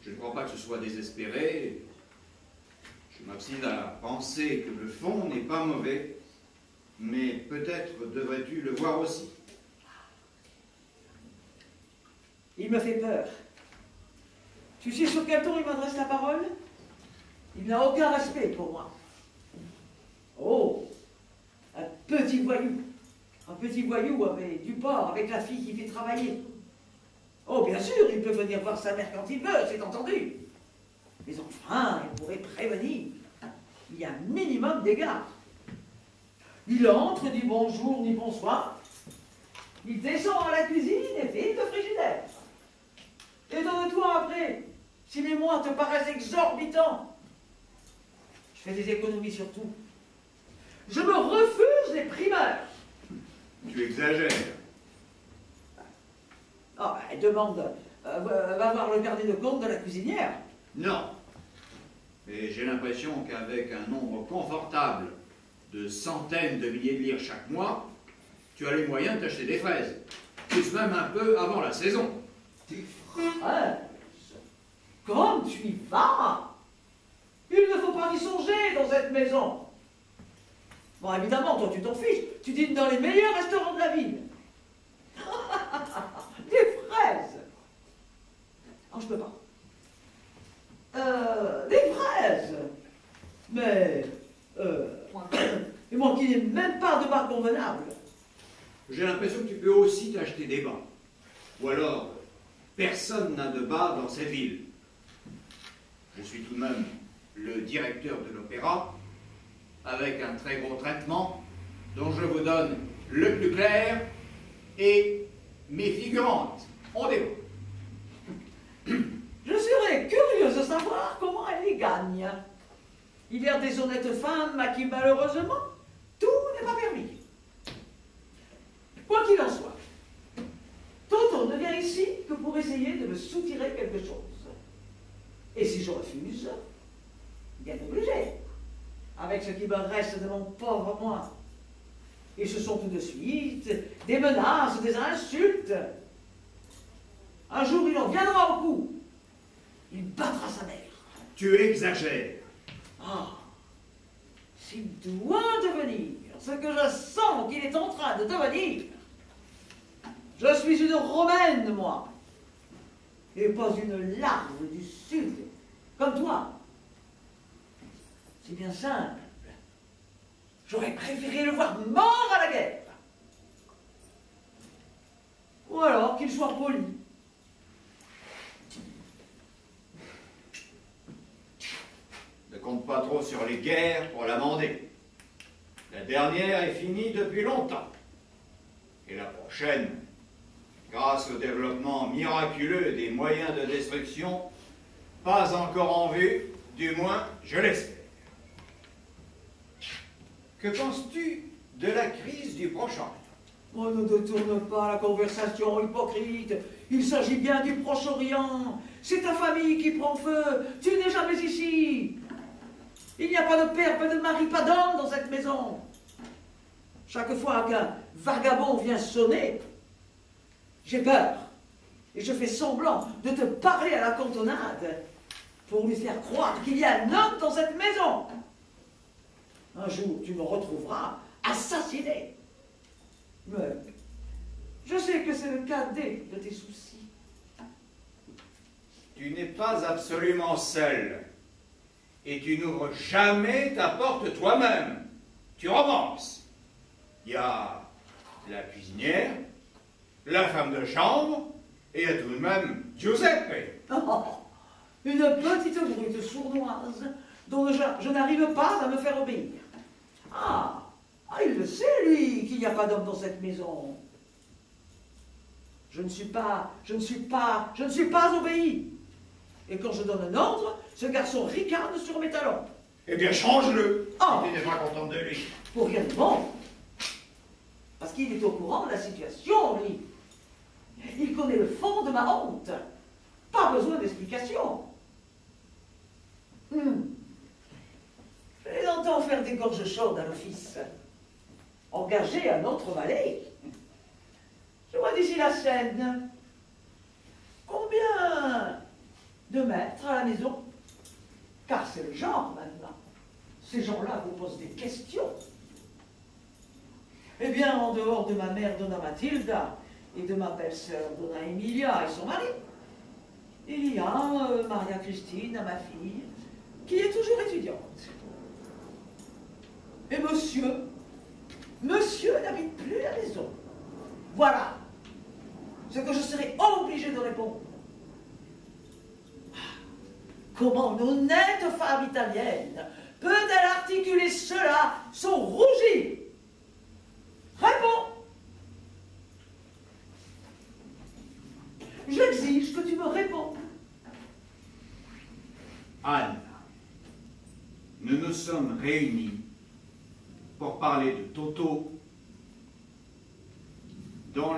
Je ne crois pas que ce soit désespéré. Je m'obstine à penser que le fond n'est pas mauvais, mais peut-être devrais-tu le voir aussi. Il me fait peur. Tu sais sur quel ton il m'adresse la parole? Il n'a aucun respect pour moi. Oh, un petit voyou. Un petit voyou avec du porc, avec la fille qui fait travailler. Oh, bien sûr, il peut venir voir sa mère quand il veut, c'est entendu. Mais enfin, il pourrait prévenir. Il y a un minimum d'égard. Il entre, dit bonjour, ni bonsoir. Il descend à la cuisine et vide le frigidaire. Étonne-toi après, si les mois te paraissent exorbitants. Je fais des économies sur tout. Je me refuse les primeurs. Tu exagères. Ah, ben, demande, va voir le gardien de compte de la cuisinière. Non. Mais j'ai l'impression qu'avec un nombre confortable de centaines de milliers de livres chaque mois, tu as les moyens de t'acheter des fraises. Plus même un peu avant la saison. Des fraises? Comme tu y vas? Il ne faut pas y songer dans cette maison. Bon, évidemment, toi, tu t'en fiches. Tu dînes dans les meilleurs restaurants de la ville. Des fraises. Non, je peux pas. Des fraises. Mais moi qui n'ai même pas de bar convenable. J'ai l'impression que tu peux aussi t'acheter des bas. Ou alors, personne n'a de bas dans cette ville. Je suis tout de même le directeur de l'opéra, avec un très gros traitement, dont je vous donne le plus clair, et mes figurantes. On dévoile. Je serais curieuse de savoir comment elle les gagne. Il y a des honnêtes femmes à qui, malheureusement, tout n'est pas permis. Quoi qu'il en soit, Toto ne vient ici que pour essayer de me soutirer quelque chose. Et si je refuse, bien obligé, avec ce qui me reste de mon pauvre moi. Et ce sont tout de suite des menaces, des insultes. Un jour, il en viendra au coup. Il battra sa mère. Tu exagères. Ah, s'il doit devenir ce que je sens qu'il est en train de devenir. Je suis une Romaine, moi, et pas une larve du Sud, comme toi. C'est bien simple. J'aurais préféré le voir mort à la guerre. Ou alors qu'il soit poli. Ne compte pas trop sur les guerres pour l'amender. La dernière est finie depuis longtemps. Et la prochaine, grâce au développement miraculeux des moyens de destruction, pas encore en vue, du moins je l'espère. Que penses-tu de la crise du Proche-Orient? Oh, ne détourne pas la conversation, hypocrite. Il s'agit bien du Proche-Orient. C'est ta famille qui prend feu. Tu n'es jamais ici. Il n'y a pas de père, pas de mari, pas d'homme dans cette maison. Chaque fois qu'un vagabond vient sonner, j'ai peur. Et je fais semblant de te parler à la cantonade pour lui faire croire qu'il y a un homme dans cette maison. Un jour, tu me retrouveras assassiné. Mais je sais que c'est le cadet de tes soucis. Tu n'es pas absolument seul. Et tu n'ouvres jamais ta porte toi-même. Tu romances. Il y a la cuisinière, la femme de chambre, et il y a tout de même Giuseppe. Oh, une petite brute sournoise dont je n'arrive pas à me faire obéir. Ah, il le sait, lui, qu'il n'y a pas d'homme dans cette maison. Je ne suis pas obéi. Et quand je donne un ordre, ce garçon ricane sur mes talons. Eh bien, change-le, Oh, si tu n'es pas contente de lui. pour rien de bon. Parce qu'il est au courant de la situation, lui. Il connaît le fond de ma honte. Pas besoin d'explication. Je les entends faire des gorges chaudes à l'office. Engager un autre valet. Je vois d'ici la scène. Combien de maîtres à la maison? Car c'est le genre maintenant. Ces gens-là vous posent des questions. Eh bien, en dehors de ma mère Donna Matilda et de ma belle-sœur Donna Emilia et son mari, il y a Maria Christine, ma fille, qui est toujours étudiante. Et monsieur n'habite plus la maison. Voilà ce que je serai obligé de répondre. Comment une honnête femme italienne peut-elle articuler cela sans rougir? Réponds! J'exige que tu me répondes. Anne, nous nous sommes réunis pour parler de Toto, dont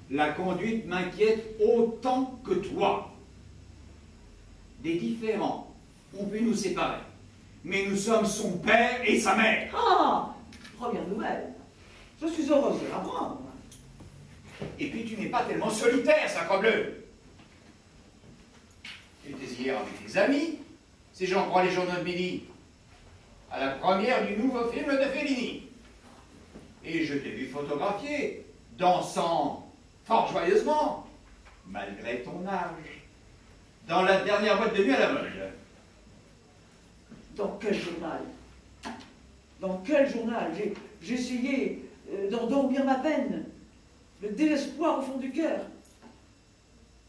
la conduite m'inquiète autant que toi. Des différends ont pu nous séparer, mais nous sommes son père et sa mère. Ah! Première nouvelle. Je suis heureuse de l'apprendre. Et puis tu n'es pas tellement solitaire, sacrebleu. Tu étais hier avec tes amis, si j'en crois les journaux de midi, à la première du nouveau film de Fellini. Et je t'ai vu photographier, dansant fort joyeusement, malgré ton âge, dans la dernière boîte de nuit à la mode. Dans quel journal? Dans quel journal? J'ai essayé d'endormir ma peine, le désespoir au fond du cœur.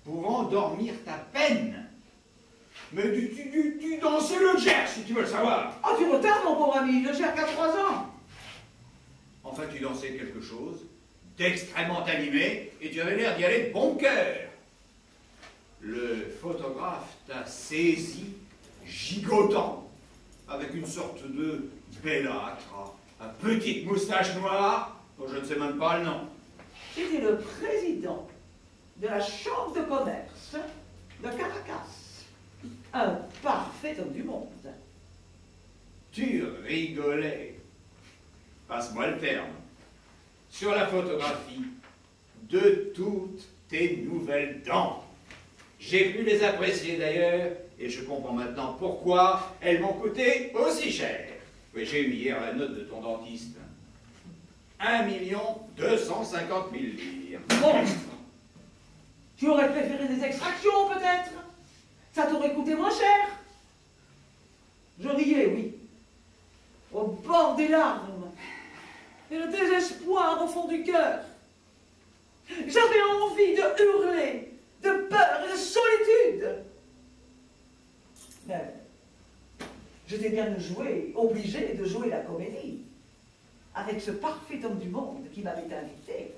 Pour endormir ta peine? Mais tu dansais le Gers, si tu veux le savoir. Ah, tu retardes, mon pauvre ami, le Gers qu'à 3 ans. Enfin, tu dansais quelque chose d'extrêmement animé et tu avais l'air d'y aller de bon cœur. Le photographe t'a saisi, gigotant, avec une sorte de bellâtre, à petite moustache noire, dont je ne sais même pas le nom. C'était le président de la chambre de commerce de Caracas. Un parfait homme du monde. Tu rigolais. Passe-moi le terme. Sur la photographie de toutes tes nouvelles dents. J'ai pu les apprécier d'ailleurs, et je comprends maintenant pourquoi elles m'ont coûté aussi cher. Oui, j'ai eu hier la note de ton dentiste. 1 250 000 livres. Monstre! Tu aurais préféré des extractions, peut-être? Ça t'aurait coûté moins cher. Je riais, oui, au bord des larmes, et le désespoir au fond du cœur. J'avais envie de hurler, de peur et de solitude. Mais j'étais bien obligé de jouer la comédie, avec ce parfait homme du monde qui m'avait invité,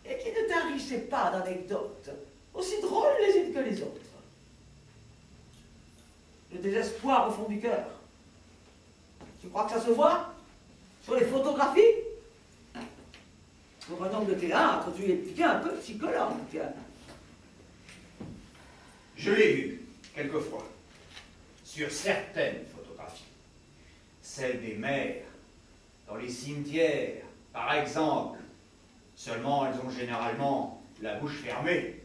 et qui ne tarissait pas d'anecdotes, aussi drôles les unes que les autres. Le désespoir au fond du cœur. Tu crois que ça se voit sur les photographies? Pour un homme de théâtre, tu es bien un peu psychologue. Je l'ai vu, quelquefois, sur certaines photographies. Celles des mères, dans les cimetières, par exemple. Seulement, elles ont généralement la bouche fermée.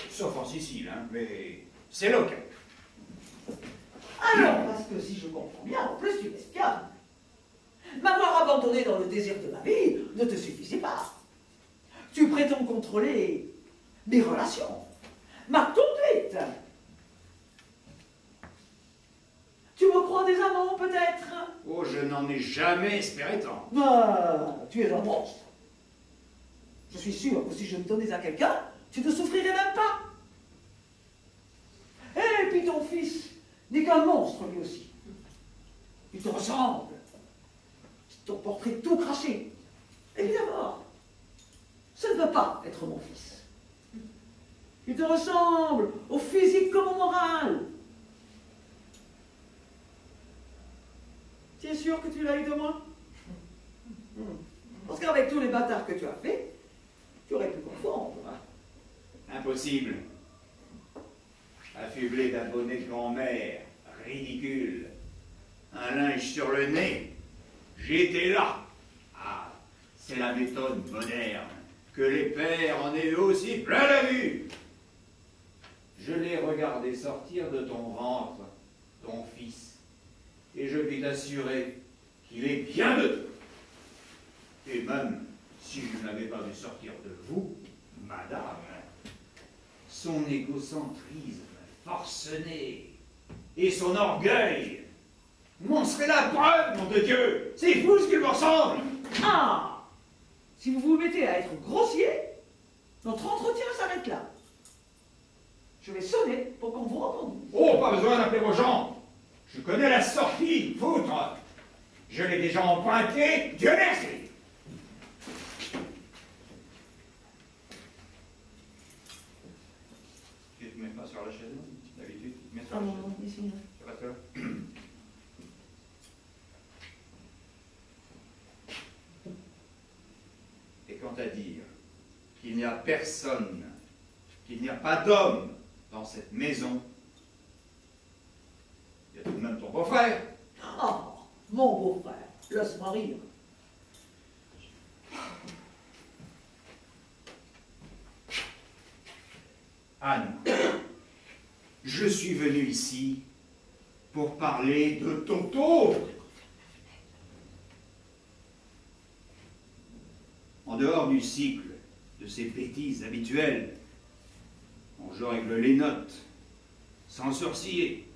Sauf en Sicile, hein, mais c'est local. Alors, parce que si je comprends bien, en plus tu m'espionnes. M'avoir abandonné dans le désir de ma vie ne te suffisait pas. Tu prétends contrôler mes relations, ma conduite. Tu me crois des amants, peut-être? Oh, je n'en ai jamais espéré tant. Ah, tu es un monstre. Je suis sûr que si je me donnais à quelqu'un, tu ne souffrirais même pas. Et puis ton fils n'est qu'un monstre lui aussi. Il te ressemble. Ton portrait tout craché. Évidemment, ça ne peut pas être mon fils. Il te ressemble au physique comme au moral. Tu es sûr que tu l'as eu de moi? Parce qu'avec tous les bâtards que tu as fait, tu aurais pu confondre. Impossible. Affublé d'un bonnet de grand-mère, ridicule, un linge sur le nez, j'étais là. Ah, c'est la méthode moderne, que les pères en aient eux aussi plein la vue. Je l'ai regardé sortir de ton ventre, ton fils, et je puis t'assurer qu'il est bien de toi. Et même si je ne l'avais pas vu sortir de vous, madame, son égocentrisme forcené et son orgueil m'en serait la preuve, nom de Dieu. C'est fou ce qu'il me ressemble. Ah! Si vous vous mettez à être grossier, notre entretien s'arrête là. Je vais sonner pour qu'on vous réponde. Oh, pas besoin d'appeler vos gens. Je connais la sortie, foutre. Je l'ai déjà emprunté, Dieu merci. Tu te mets pas sur la chaise, d'habitude, tu te mets sur la chaise. Ici. Tu restes là. Et quant à dire qu'il n'y a personne, qu'il n'y a pas d'homme dans cette maison, il y a tout de même ton beau-frère. Oh, mon beau-frère, laisse-moi rire. Anne, je suis venu ici pour parler de Toto. En dehors du cycle de ces bêtises habituelles, on joue avec les notes, sans sourciller.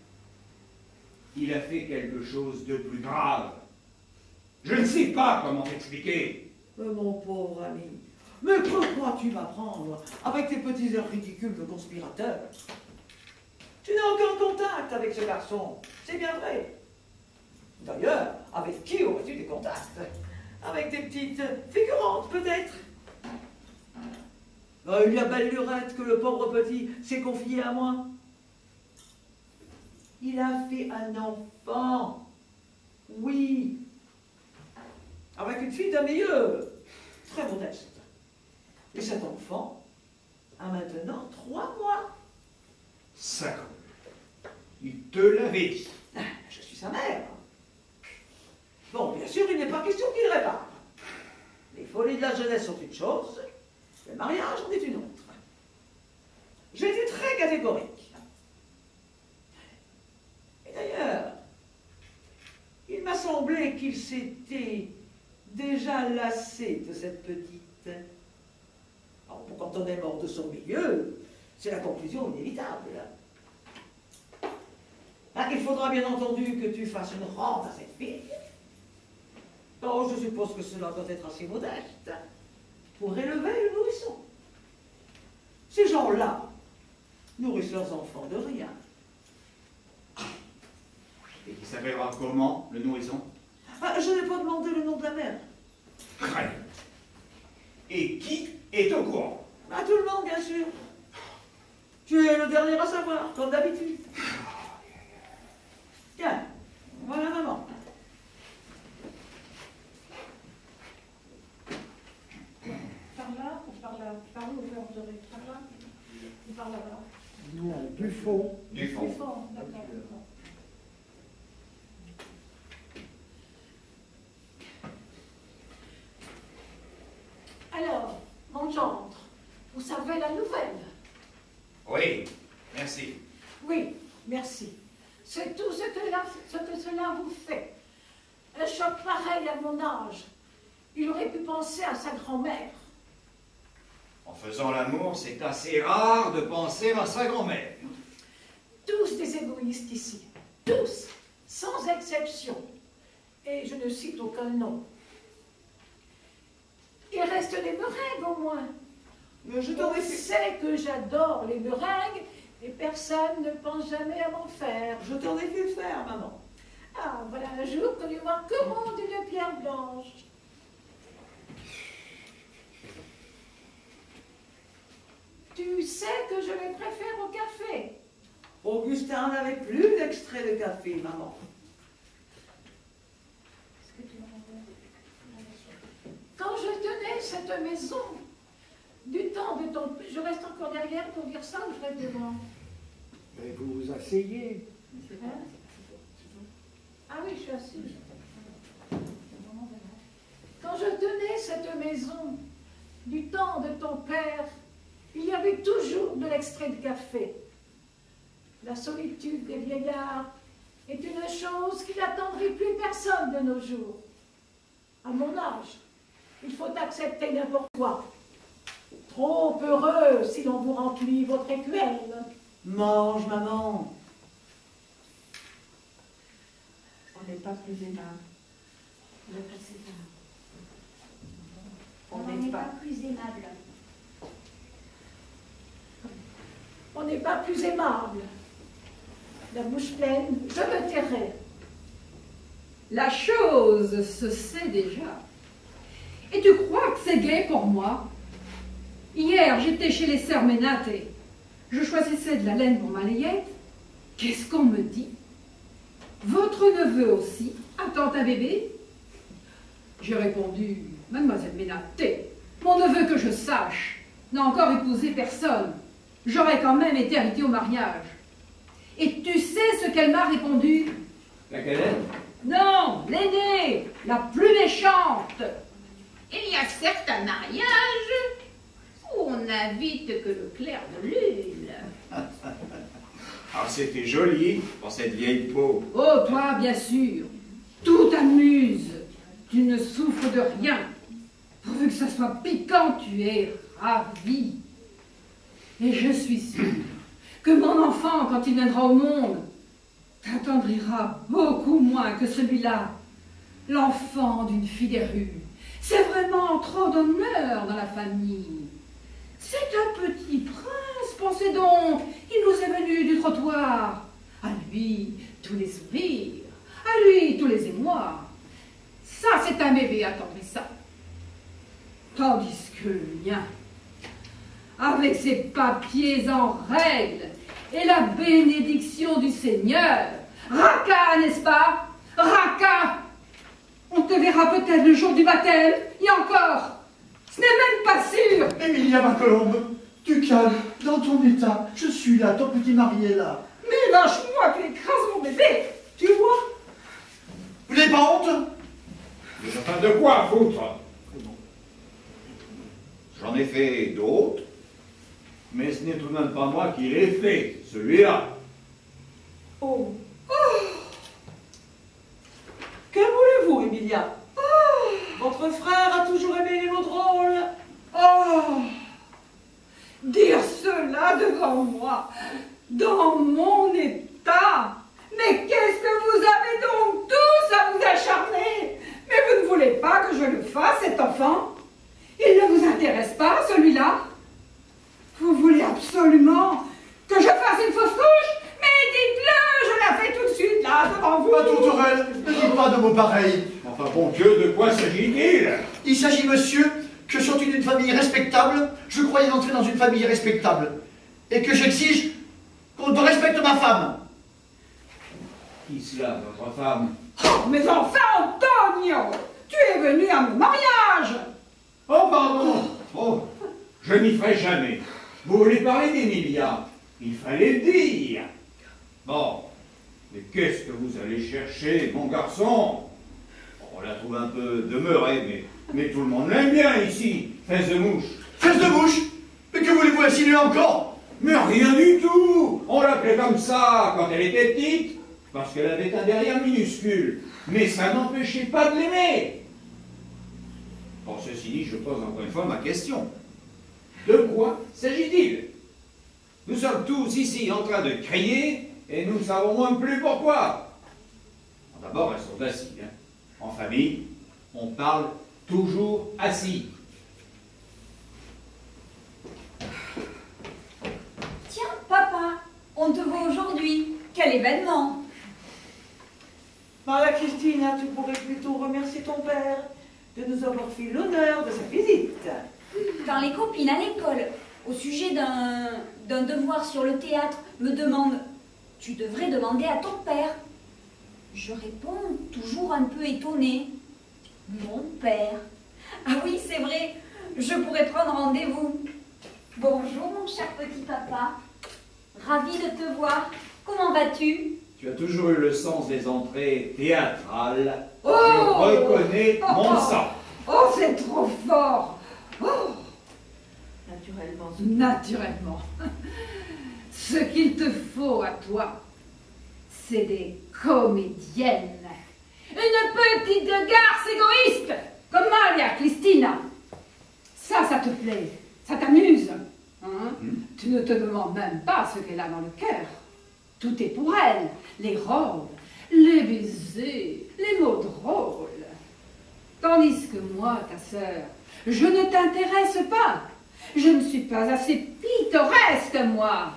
Il a fait quelque chose de plus grave. Je ne sais pas comment t'expliquer. Mon pauvre ami, mais que crois-tu m'apprendre avec tes petits airs ridicules de conspirateur? Tu n'as aucun contact avec ce garçon, c'est bien vrai. D'ailleurs, avec qui aurais-tu des contacts? Avec des petites figurantes, peut-être? Il y a belle lurette que le pauvre petit s'est confié à moi. Il a fait un enfant. Oui. Avec une fille d'un milieu très modeste. Et cet enfant a maintenant 3 mois. 5 ans. Il te l'avait dit. Je suis sa mère. Bon, bien sûr, il n'est pas question qu'il répare. Les folies de la jeunesse sont une chose, le mariage en est une autre. J'ai été très catégorique. Et d'ailleurs, qu'il s'était déjà lassé de cette petite. Alors, quand on est mort de son milieu, c'est la conclusion inévitable. Ah, il faudra bien entendu que tu fasses une rente à cette fille. Oh, je suppose que cela doit être assez modeste pour élever le nourrisson. Ces gens-là nourrissent leurs enfants de rien. Et qui s'appellera comment, le nourrisson? Ah, je n'ai pas demandé le nom de la mère. Très bien. Et qui est au courant? Ah, tout le monde, bien sûr. Tu es le dernier à savoir, comme d'habitude. Tiens, voilà maman. Par là ou par là? Par où vous entrerez? Par là ou par là-bas? Non, du fond. Du fond. Du fond, d'accord. Alors, mon gendre, vous savez la nouvelle? Oui, merci. Oui, merci. C'est tout ce que cela vous fait. Un choc pareil à mon âge. Il aurait pu penser à sa grand-mère. En faisant l'amour, c'est assez rare de penser à sa grand-mère. Tous des égoïstes ici. Tous, sans exception. Et je ne cite aucun nom. Il reste les meringues au moins. Mais je On t'en ai fait... sait que j'adore les meringues et personne ne pense jamais à m'en faire. Je t'en ai fait faire, maman. Ah, voilà un jour que nous manquerons d'une pierre blanche. Tu sais que je les préfère au café. Augustin n'avait plus d'extrait de café, maman. Quand je tenais cette maison, du temps de ton... Je reste encore derrière pour dire ça ou je reste devant? Mais vous vous asseyez. Hein? Ah oui, je suis assise. Quand je tenais cette maison, du temps de ton père, il y avait toujours de l'extrait de café. La solitude des vieillards est une chose qui n'attendrit plus personne de nos jours. À mon âge, il faut accepter n'importe quoi. Trop heureux si l'on vous remplit votre écuelle. Mange, maman. On n'est pas plus aimable. On n'est pas plus aimable. On n'est pas plus aimable. La bouche pleine, je me tairai. La chose se sait déjà. Et tu crois que c'est gai pour moi? Hier, j'étais chez les sœurs Ménate. Je choisissais de la laine pour ma layette. Qu'est-ce qu'on me dit? Votre neveu aussi attend un bébé? J'ai répondu, mademoiselle Ménate, mon neveu que je sache n'a encore épousé personne. J'aurais quand même été invitée au mariage. Et tu sais ce qu'elle m'a répondu? Laquelle? Non, l'aînée, la plus méchante. Il y a certains mariages où on n'invite que le clair de lune. Ah, c'était joli pour cette vieille peau. Oh, toi, bien sûr, tout t'amuse. Tu ne souffres de rien. Pourvu que ça soit piquant, tu es ravie. Et je suis sûre que mon enfant, quand il viendra au monde, t'attendrira beaucoup moins que celui-là, l'enfant d'une fille des rues. C'est vraiment trop d'honneur dans la famille. C'est un petit prince, pensez donc, il nous est venu du trottoir. À lui, tous les sourires, à lui, tous les émois. Ça, c'est un bébé attendrissant. Tandis que le mien, avec ses papiers en règle et la bénédiction du Seigneur, raca, n'est-ce pas? Raca! On te verra peut-être le jour du baptême, et encore, ce n'est même pas sûr. Emilia, ma colombe, tu calmes, dans ton état, je suis là, ton petit mari est là. Mais lâche-moi, tu écrases mon bébé, tu vois? Vous n'avez pas honte? Mais enfin, de quoi foutre? J'en ai fait d'autres, mais ce n'est tout de même pas moi qui l'ai fait, celui-là. Oh. Que voulez-vous, Emilia? Emilia. Votre frère a toujours aimé les mots drôles. Oh! Dire cela devant moi, dans mon état! Mais qu'est-ce que vous avez donc tous à vous acharner? Mais vous ne voulez pas que je le fasse, cet enfant? Il ne vous intéresse pas, celui-là? Vous voulez absolument que je fasse une fausse couche? Mais dites-le, je la fais tout de suite, là, devant vous. Pas Tourterelle, ne dites pas de mots pareils. Enfin, bon Dieu, de quoi s'agit-il? Il s'agit, monsieur, que je sorti d'une famille respectable, je croyais entrer dans une famille respectable, et que j'exige qu'on respecte ma femme. Qui cela, votre femme? Oh, mais enfin, Antonio, tu es venu à mon mariage. Oh, pardon. Oh, je n'y ferai jamais. Vous voulez parler d'Emilia? Il fallait le dire. Bon, mais qu'est-ce que vous allez chercher, mon garçon? On la trouve un peu demeurée, mais tout le monde l'aime bien ici. Fesse de mouche. Fesse de mouche? Mais que voulez-vous insinuer encore? Mais rien du tout. On l'appelait comme ça quand elle était petite, parce qu'elle avait un derrière minuscule. Mais ça n'empêchait pas de l'aimer. Bon, ceci dit, je pose encore une fois ma question. De quoi s'agit-il? Nous sommes tous ici en train de crier, et nous ne savons même plus pourquoi. D'abord, elles sont assises. Hein. En famille, on parle toujours assis. Tiens, papa, on te voit aujourd'hui. Quel événement! Maria Christina, tu pourrais plutôt remercier ton père de nous avoir fait l'honneur de sa visite. Quand les copines à l'école, au sujet d'un devoir sur le théâtre, me demandent « Tu devrais demander à ton père », je réponds, toujours un peu étonnée, « Mon père ». Ah oui, c'est vrai, je pourrais prendre rendez-vous. Bonjour, mon cher petit papa. Ravi de te voir. Comment vas-tu? Tu as toujours eu le sens des entrées théâtrales. Oh! Je reconnais mon sang. Oh, c'est trop fort! Oh! Naturellement. Naturellement. Ce qu'il te faut à toi, c'est des comédiennes. Une petite garce égoïste, comme Maria Christina. Ça te plaît, ça t'amuse. Hein? Tu ne te demandes même pas ce qu'elle a dans le cœur. Tout est pour elle. Les robes, les baisers, les mots drôles. Tandis que moi, ta sœur, je ne t'intéresse pas. Je ne suis pas assez pittoresque, moi.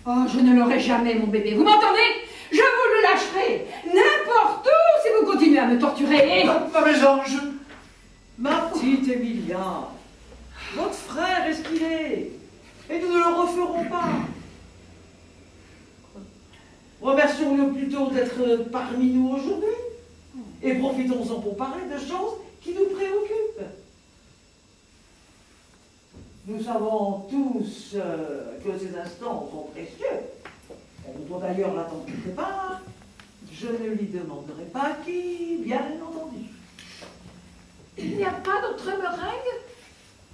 Oh, je ne l'aurai jamais, mon bébé. Vous m'entendez? Je vous le lâcherai n'importe où si vous continuez à me torturer. Pas mes anges. Ma petite Emilia, votre frère est ce qu'il est, et nous ne le referons pas. Remercions-le plutôt d'être parmi nous aujourd'hui, et profitons-en pour parler de choses qui nous préoccupent. Nous savons tous que ces instants sont précieux. On doit d'ailleurs l'attendre quelque part. Je ne lui demanderai pas qui, bien entendu. Il n'y a pas d'autre meringue?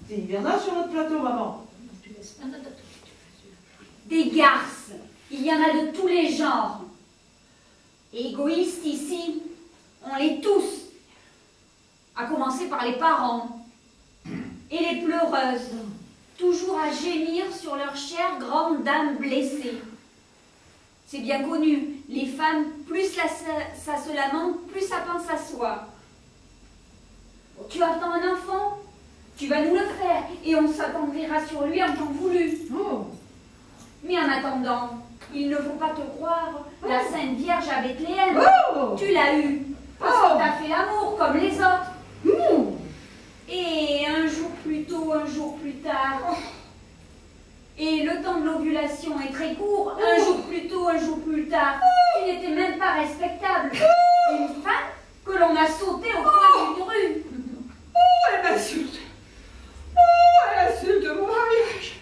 Il y en a sur notre plateau, maman. Des garces, il y en a de tous les genres. Égoïstes ici, on l'est tous. À commencer par les parents. Et les pleureuses, toujours à gémir sur leur chère grande dame blessée. C'est bien connu, les femmes, plus ça se lamente, plus ça pense à soi. Tu attends un enfant, tu vas nous le faire, et on s'attendrira sur lui en temps voulu. Oh. Mais en attendant, il ne faut pas te croire, la Sainte Vierge à Bethléem, tu l'as eue, parce que t'as fait l'amour comme les autres. Et un jour plus tôt, un jour plus tard, et le temps de l'ovulation est très court, un jour plus tôt, un jour plus tard, tu n'étais même pas respectable. Une femme que l'on a sautée au coin d'une rue. Oh, elle m'insulte. Oh, elle insulte mon mariage.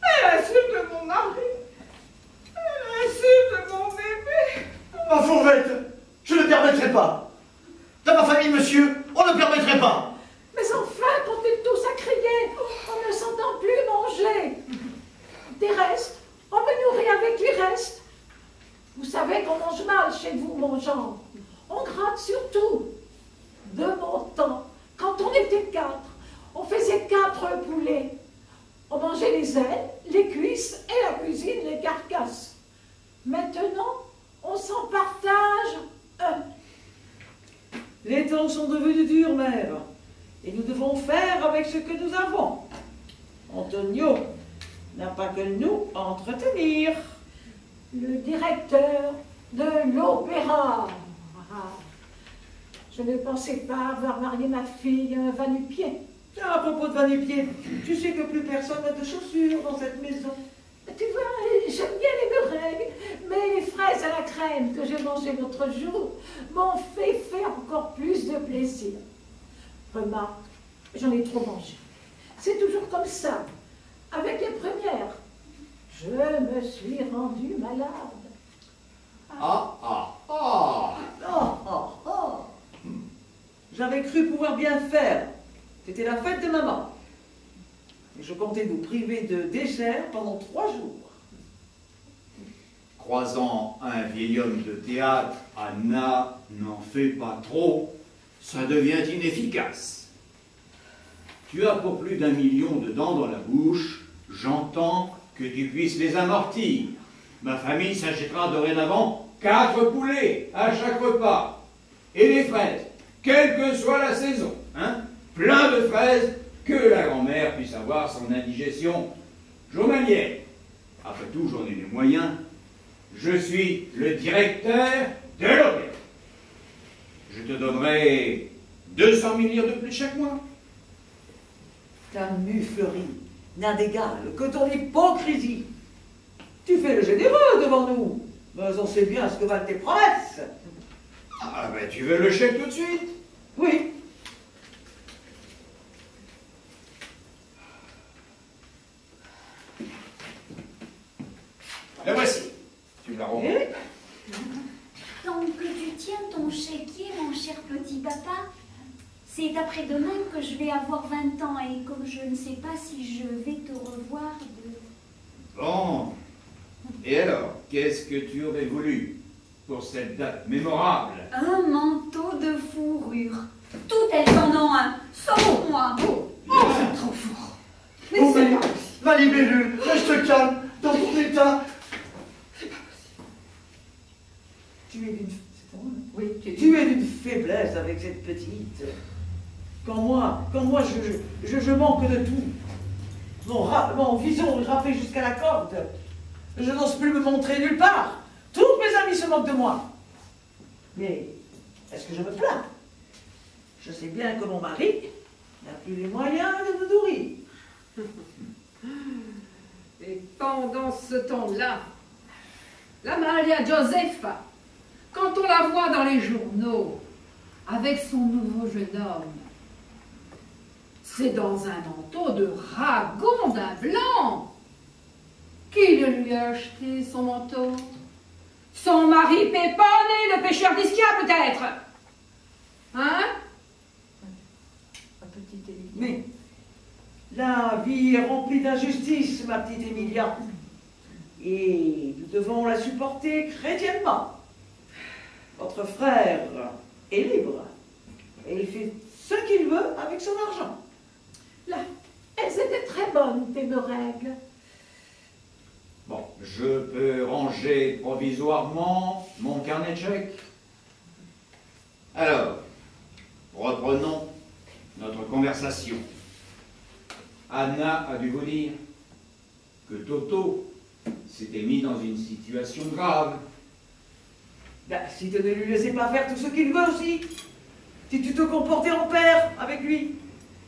Elle insulte mon mari. Elle insulte mon bébé. Ma fourvette, je ne permettrai pas. Dans ma famille, monsieur, on ne permettrait pas. Mais enfin, qu'ont-ils tous à crier? On ne s'entend plus manger. Des restes, on me nourrit avec les restes. Vous savez qu'on mange mal chez vous, mon genre. On gratte sur tout. les ailes, les cuisses et la cuisine, les carcasses. Maintenant, on s'en partage un. Les temps sont devenus durs, mère, et nous devons faire avec ce que nous avons. Antonio n'a pas que nous à entretenir. Le directeur de l'opéra. Je ne pensais pas avoir marié ma fille à un va-nu-pied. Tiens, à propos de va-nu-pied, tu sais que plus personne n'a de chaussures dans cette maison. Tu vois, j'aime bien les meringues, mais les fraises à la crème que j'ai mangées l'autre jour m'ont fait faire encore plus de plaisir. Remarque, j'en ai trop mangé. C'est toujours comme ça, avec les premières. Je me suis rendue malade. J'avais cru pouvoir bien faire. C'était la fête de maman. Et je comptais nous priver de dessert pendant 3 jours. Croisant un vieil homme de théâtre, Anna, n'en fais pas trop, ça devient inefficace. Tu as pour plus d'1 million de dents dans la bouche, j'entends que tu puisses les amortir. Ma famille s'achètera dorénavant 4 poulets à chaque repas. Et les fraises, quelle que soit la saison, hein, plein de fraises, que la grand-mère puisse avoir son indigestion journalière. Après tout, j'en ai les moyens. Je suis le directeur de l'opéra. Je te donnerai 200 000 livres de plus chaque mois. Ta muflerie n'a d'égal que ton hypocrisie. Tu fais le généreux devant nous, mais on sait bien ce que valent tes promesses. Ah ben tu veux le chèque tout de suite? Oui. Le voici. Tu me la rends. Tant que tu tiens ton chéquier, mon cher petit papa, c'est après-demain que je vais avoir 20 ans et comme je ne sais pas si je vais te revoir de... Bon. Et alors, qu'est-ce que tu aurais voulu pour cette date mémorable? Un manteau de fourrure. Toutes elles en ont un, sauf moi. C'est trop fort. Mais ma libellule, reste calme, dans ton état. Tu es d'une faiblesse avec cette petite. Quand moi je manque de tout. Mon vison est râpé jusqu'à la corde. Je n'ose plus me montrer nulle part. Tous mes amis se moquent de moi. Mais est-ce que je me plains? Je sais bien que mon mari n'a plus les moyens de me nourrir. Et pendant ce temps-là, la Maria Josefa, quand on la voit dans les journaux avec son nouveau jeune homme, c'est dans un manteau de ragondin blanc. Qui le lui a acheté, son manteau? Son mari Pépone, le pêcheur d'Ischia, peut-être? Hein? Mais la vie est remplie d'injustice, ma petite Emilia. Et nous devons la supporter chrétiennement. Votre frère est libre. Et il fait ce qu'il veut avec son argent. Là, elles étaient très bonnes, tes règles. Bon, je peux ranger provisoirement mon carnet de chèques. Alors, reprenons notre conversation. Anna a dû vous dire que Toto s'était mis dans une situation grave. Ben, si tu ne lui laissais pas faire tout ce qu'il veut aussi, si tu te comportais en père avec lui.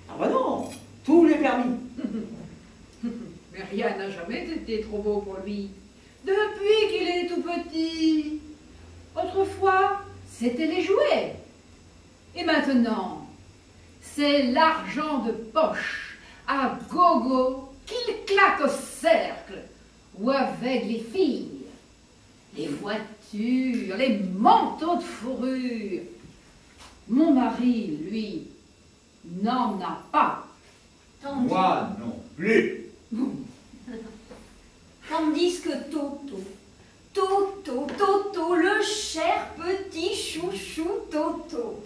Ah ben non, tout lui est permis. Mais rien n'a jamais été trop beau pour lui. Depuis qu'il est tout petit. Autrefois, c'était les jouets. Et maintenant, c'est l'argent de poche, à gogo, qu'il claque au cercle, ou avec les filles, les voitures, les manteaux de fourrure. Mon mari, lui, n'en a pas. Moi non plus. Tandis que Toto, le cher petit chouchou Toto.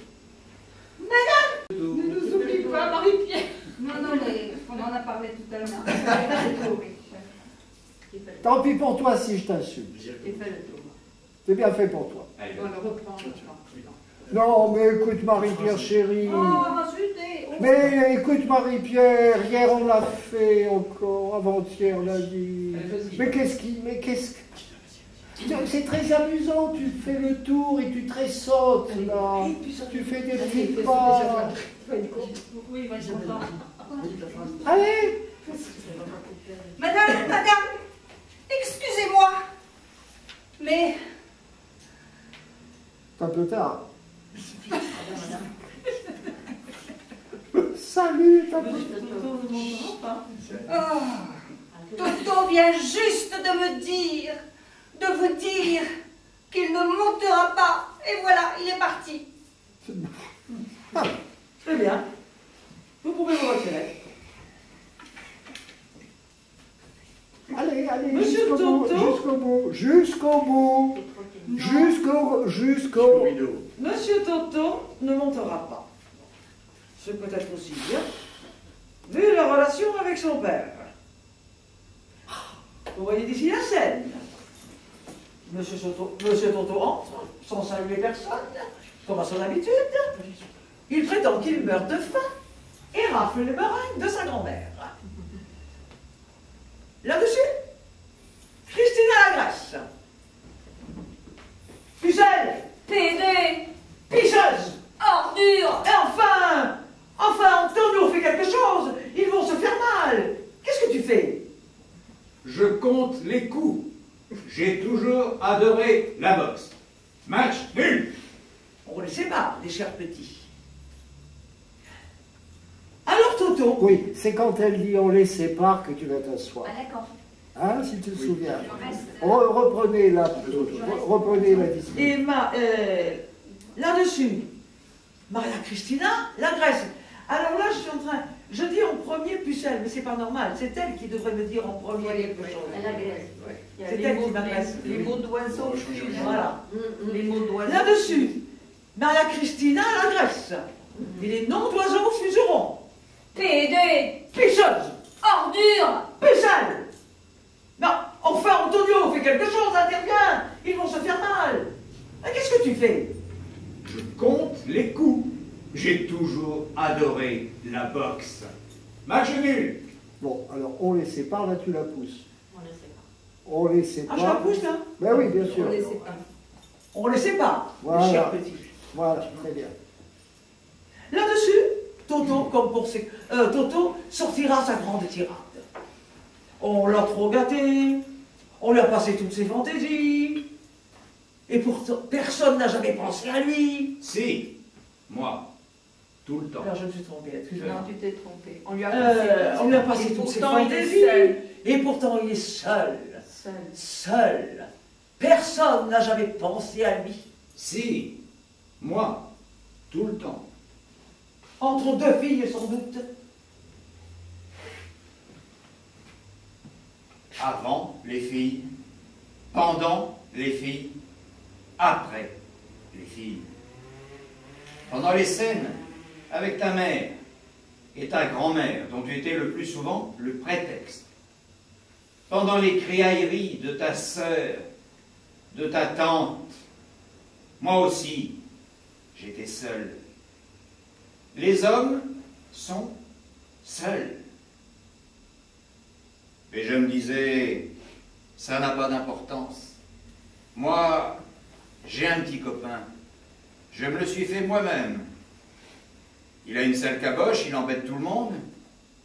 Madame, ne nous oublie pas, Marie-Pierre. Non, mais on en a parlé tout à l'heure. Tant pis pour toi si je t'insulte. C'est bien fait pour toi. Allez. Non, mais écoute Marie-Pierre chérie. insulté. Mais écoute Marie-Pierre, hier on l'a fait encore, avant-hier on l'a dit. Mais qu'est-ce qui... C'est très amusant, tu fais le tour et tu tressautes là. Tu fais des petits pas. Oui, moi je comprends. Allez. Madame, excusez-moi, mais... C'est un peu tard. Salut, t'as Toto vient juste de vous dire qu'il ne montera pas. Et voilà, il est parti. Très bien. Vous pouvez vous retirer. Allez, Monsieur Toto. Jusqu'au bout. Monsieur Toto ne montera pas. C'est peut-être aussi bien, vu la relation avec son père. Vous voyez d'ici la scène. Monsieur Toto entre, sans saluer personne, comme à son habitude. Il prétend qu'il meurt de faim et rafle les meringues de sa grand-mère. Là-dessus, Christina Lagrasse. Pucelle. PD. Pisseuse. Ordure. Et enfin, Antonio fait quelque chose. Ils vont se faire mal. Qu'est-ce que tu fais? Je compte les coups. J'ai toujours adoré la boxe. Match nul. On les sépare, les chers petits. Alors Toto? Oui, c'est quand elle dit on les sépare que tu vas t'asseoir. Ah, d'accord. Hein, si tu te souviens. Reprenez la discussion. Et là-dessus, Maria Cristina, la Grèce. Alors là, je dis en premier Pucelle, mais c'est pas normal. C'est elle qui devrait me dire en premier quelque chose. La Grèce. C'est elle qui m'adresse. Les mots d'oiseau. Voilà. Les mots d'oiseau. Là-dessus, Maria Cristina, la Grèce. Et les noms d'oiseaux fuseront. PD. Pisseuse. Ordure. Pucelle. Non, enfin Antonio fait quelque chose, intervient. Ils vont se faire mal. Qu'est-ce que tu fais? Je compte les coups. J'ai toujours adoré la boxe. Match nul. Bon, alors on les sépare, là tu la pousses. On les sépare. On les sépare. Ah, je la pousse là? Ben oui, bien sûr. On les sépare. On les sépare, Voilà. les chers petits. Voilà, très bien. Là-dessus, Toto sortira sa grande tirade. On l'a trop gâté, on lui a passé toutes ses fantaisies, et pourtant personne n'a jamais pensé à lui. Si, moi, tout le temps. Alors je me suis trompée, excuse-moi. Non, tu t'es trompé. On lui a passé toutes ses pourtant, il est fantaisies, seul. et pourtant il est seul. Seul. Personne n'a jamais pensé à lui. Si, moi, tout le temps. Entre deux filles sans doute. Avant les filles, pendant les filles, après les filles. Pendant les scènes avec ta mère et ta grand-mère, dont tu étais le plus souvent le prétexte. Pendant les criailleries de ta sœur, de ta tante. Moi aussi, j'étais seul. Les hommes sont seuls. Et je me disais, ça n'a pas d'importance. Moi, j'ai un petit copain. Je me le suis fait moi-même. Il a une sale caboche, il embête tout le monde,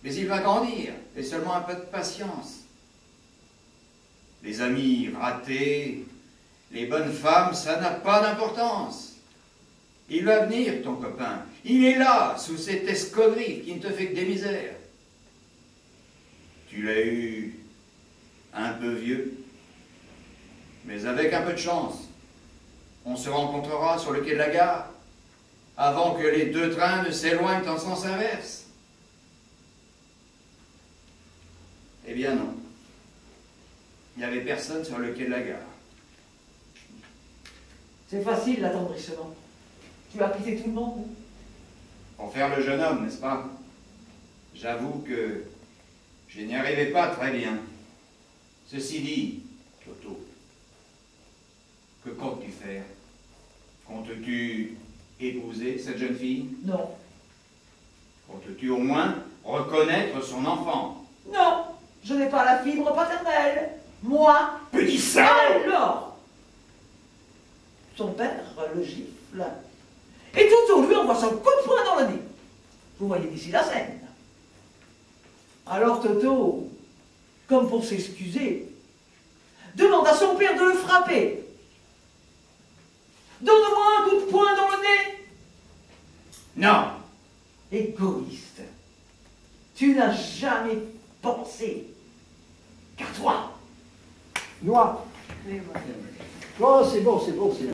mais il va grandir, et seulement un peu de patience. Les amis ratés, les bonnes femmes, ça n'a pas d'importance. Il va venir, ton copain. Il est là, sous cette escogriffe qui ne te fait que des misères. Tu l'as eu un peu vieux, mais avec un peu de chance. On se rencontrera sur le quai de la gare, avant que les deux trains ne s'éloignent en sens inverse. Eh bien non. Il n'y avait personne sur le quai de la gare. C'est facile l'attendrissement. Tu as quitté tout le monde. Pour faire le jeune homme, n'est-ce pas? J'avoue que Je n'y arrivais pas très bien. Ceci dit, Toto, que comptes-tu faire? Comptes-tu épouser cette jeune fille? Non. Comptes-tu au moins reconnaître son enfant? Non, je n'ai pas la fibre paternelle. Moi. Petit salaud! Alors, son père le gifle. Et Toto lui envoie son coup de poing dans le nez. Vous voyez d'ici la scène. Alors Toto, comme pour s'excuser, demande à son père de le frapper. Donne-moi un coup de poing dans le nez. Non. Égoïste. Tu n'as jamais pensé qu'à toi. Noir. Oh, c'est bon, c'est bon, c'est bon.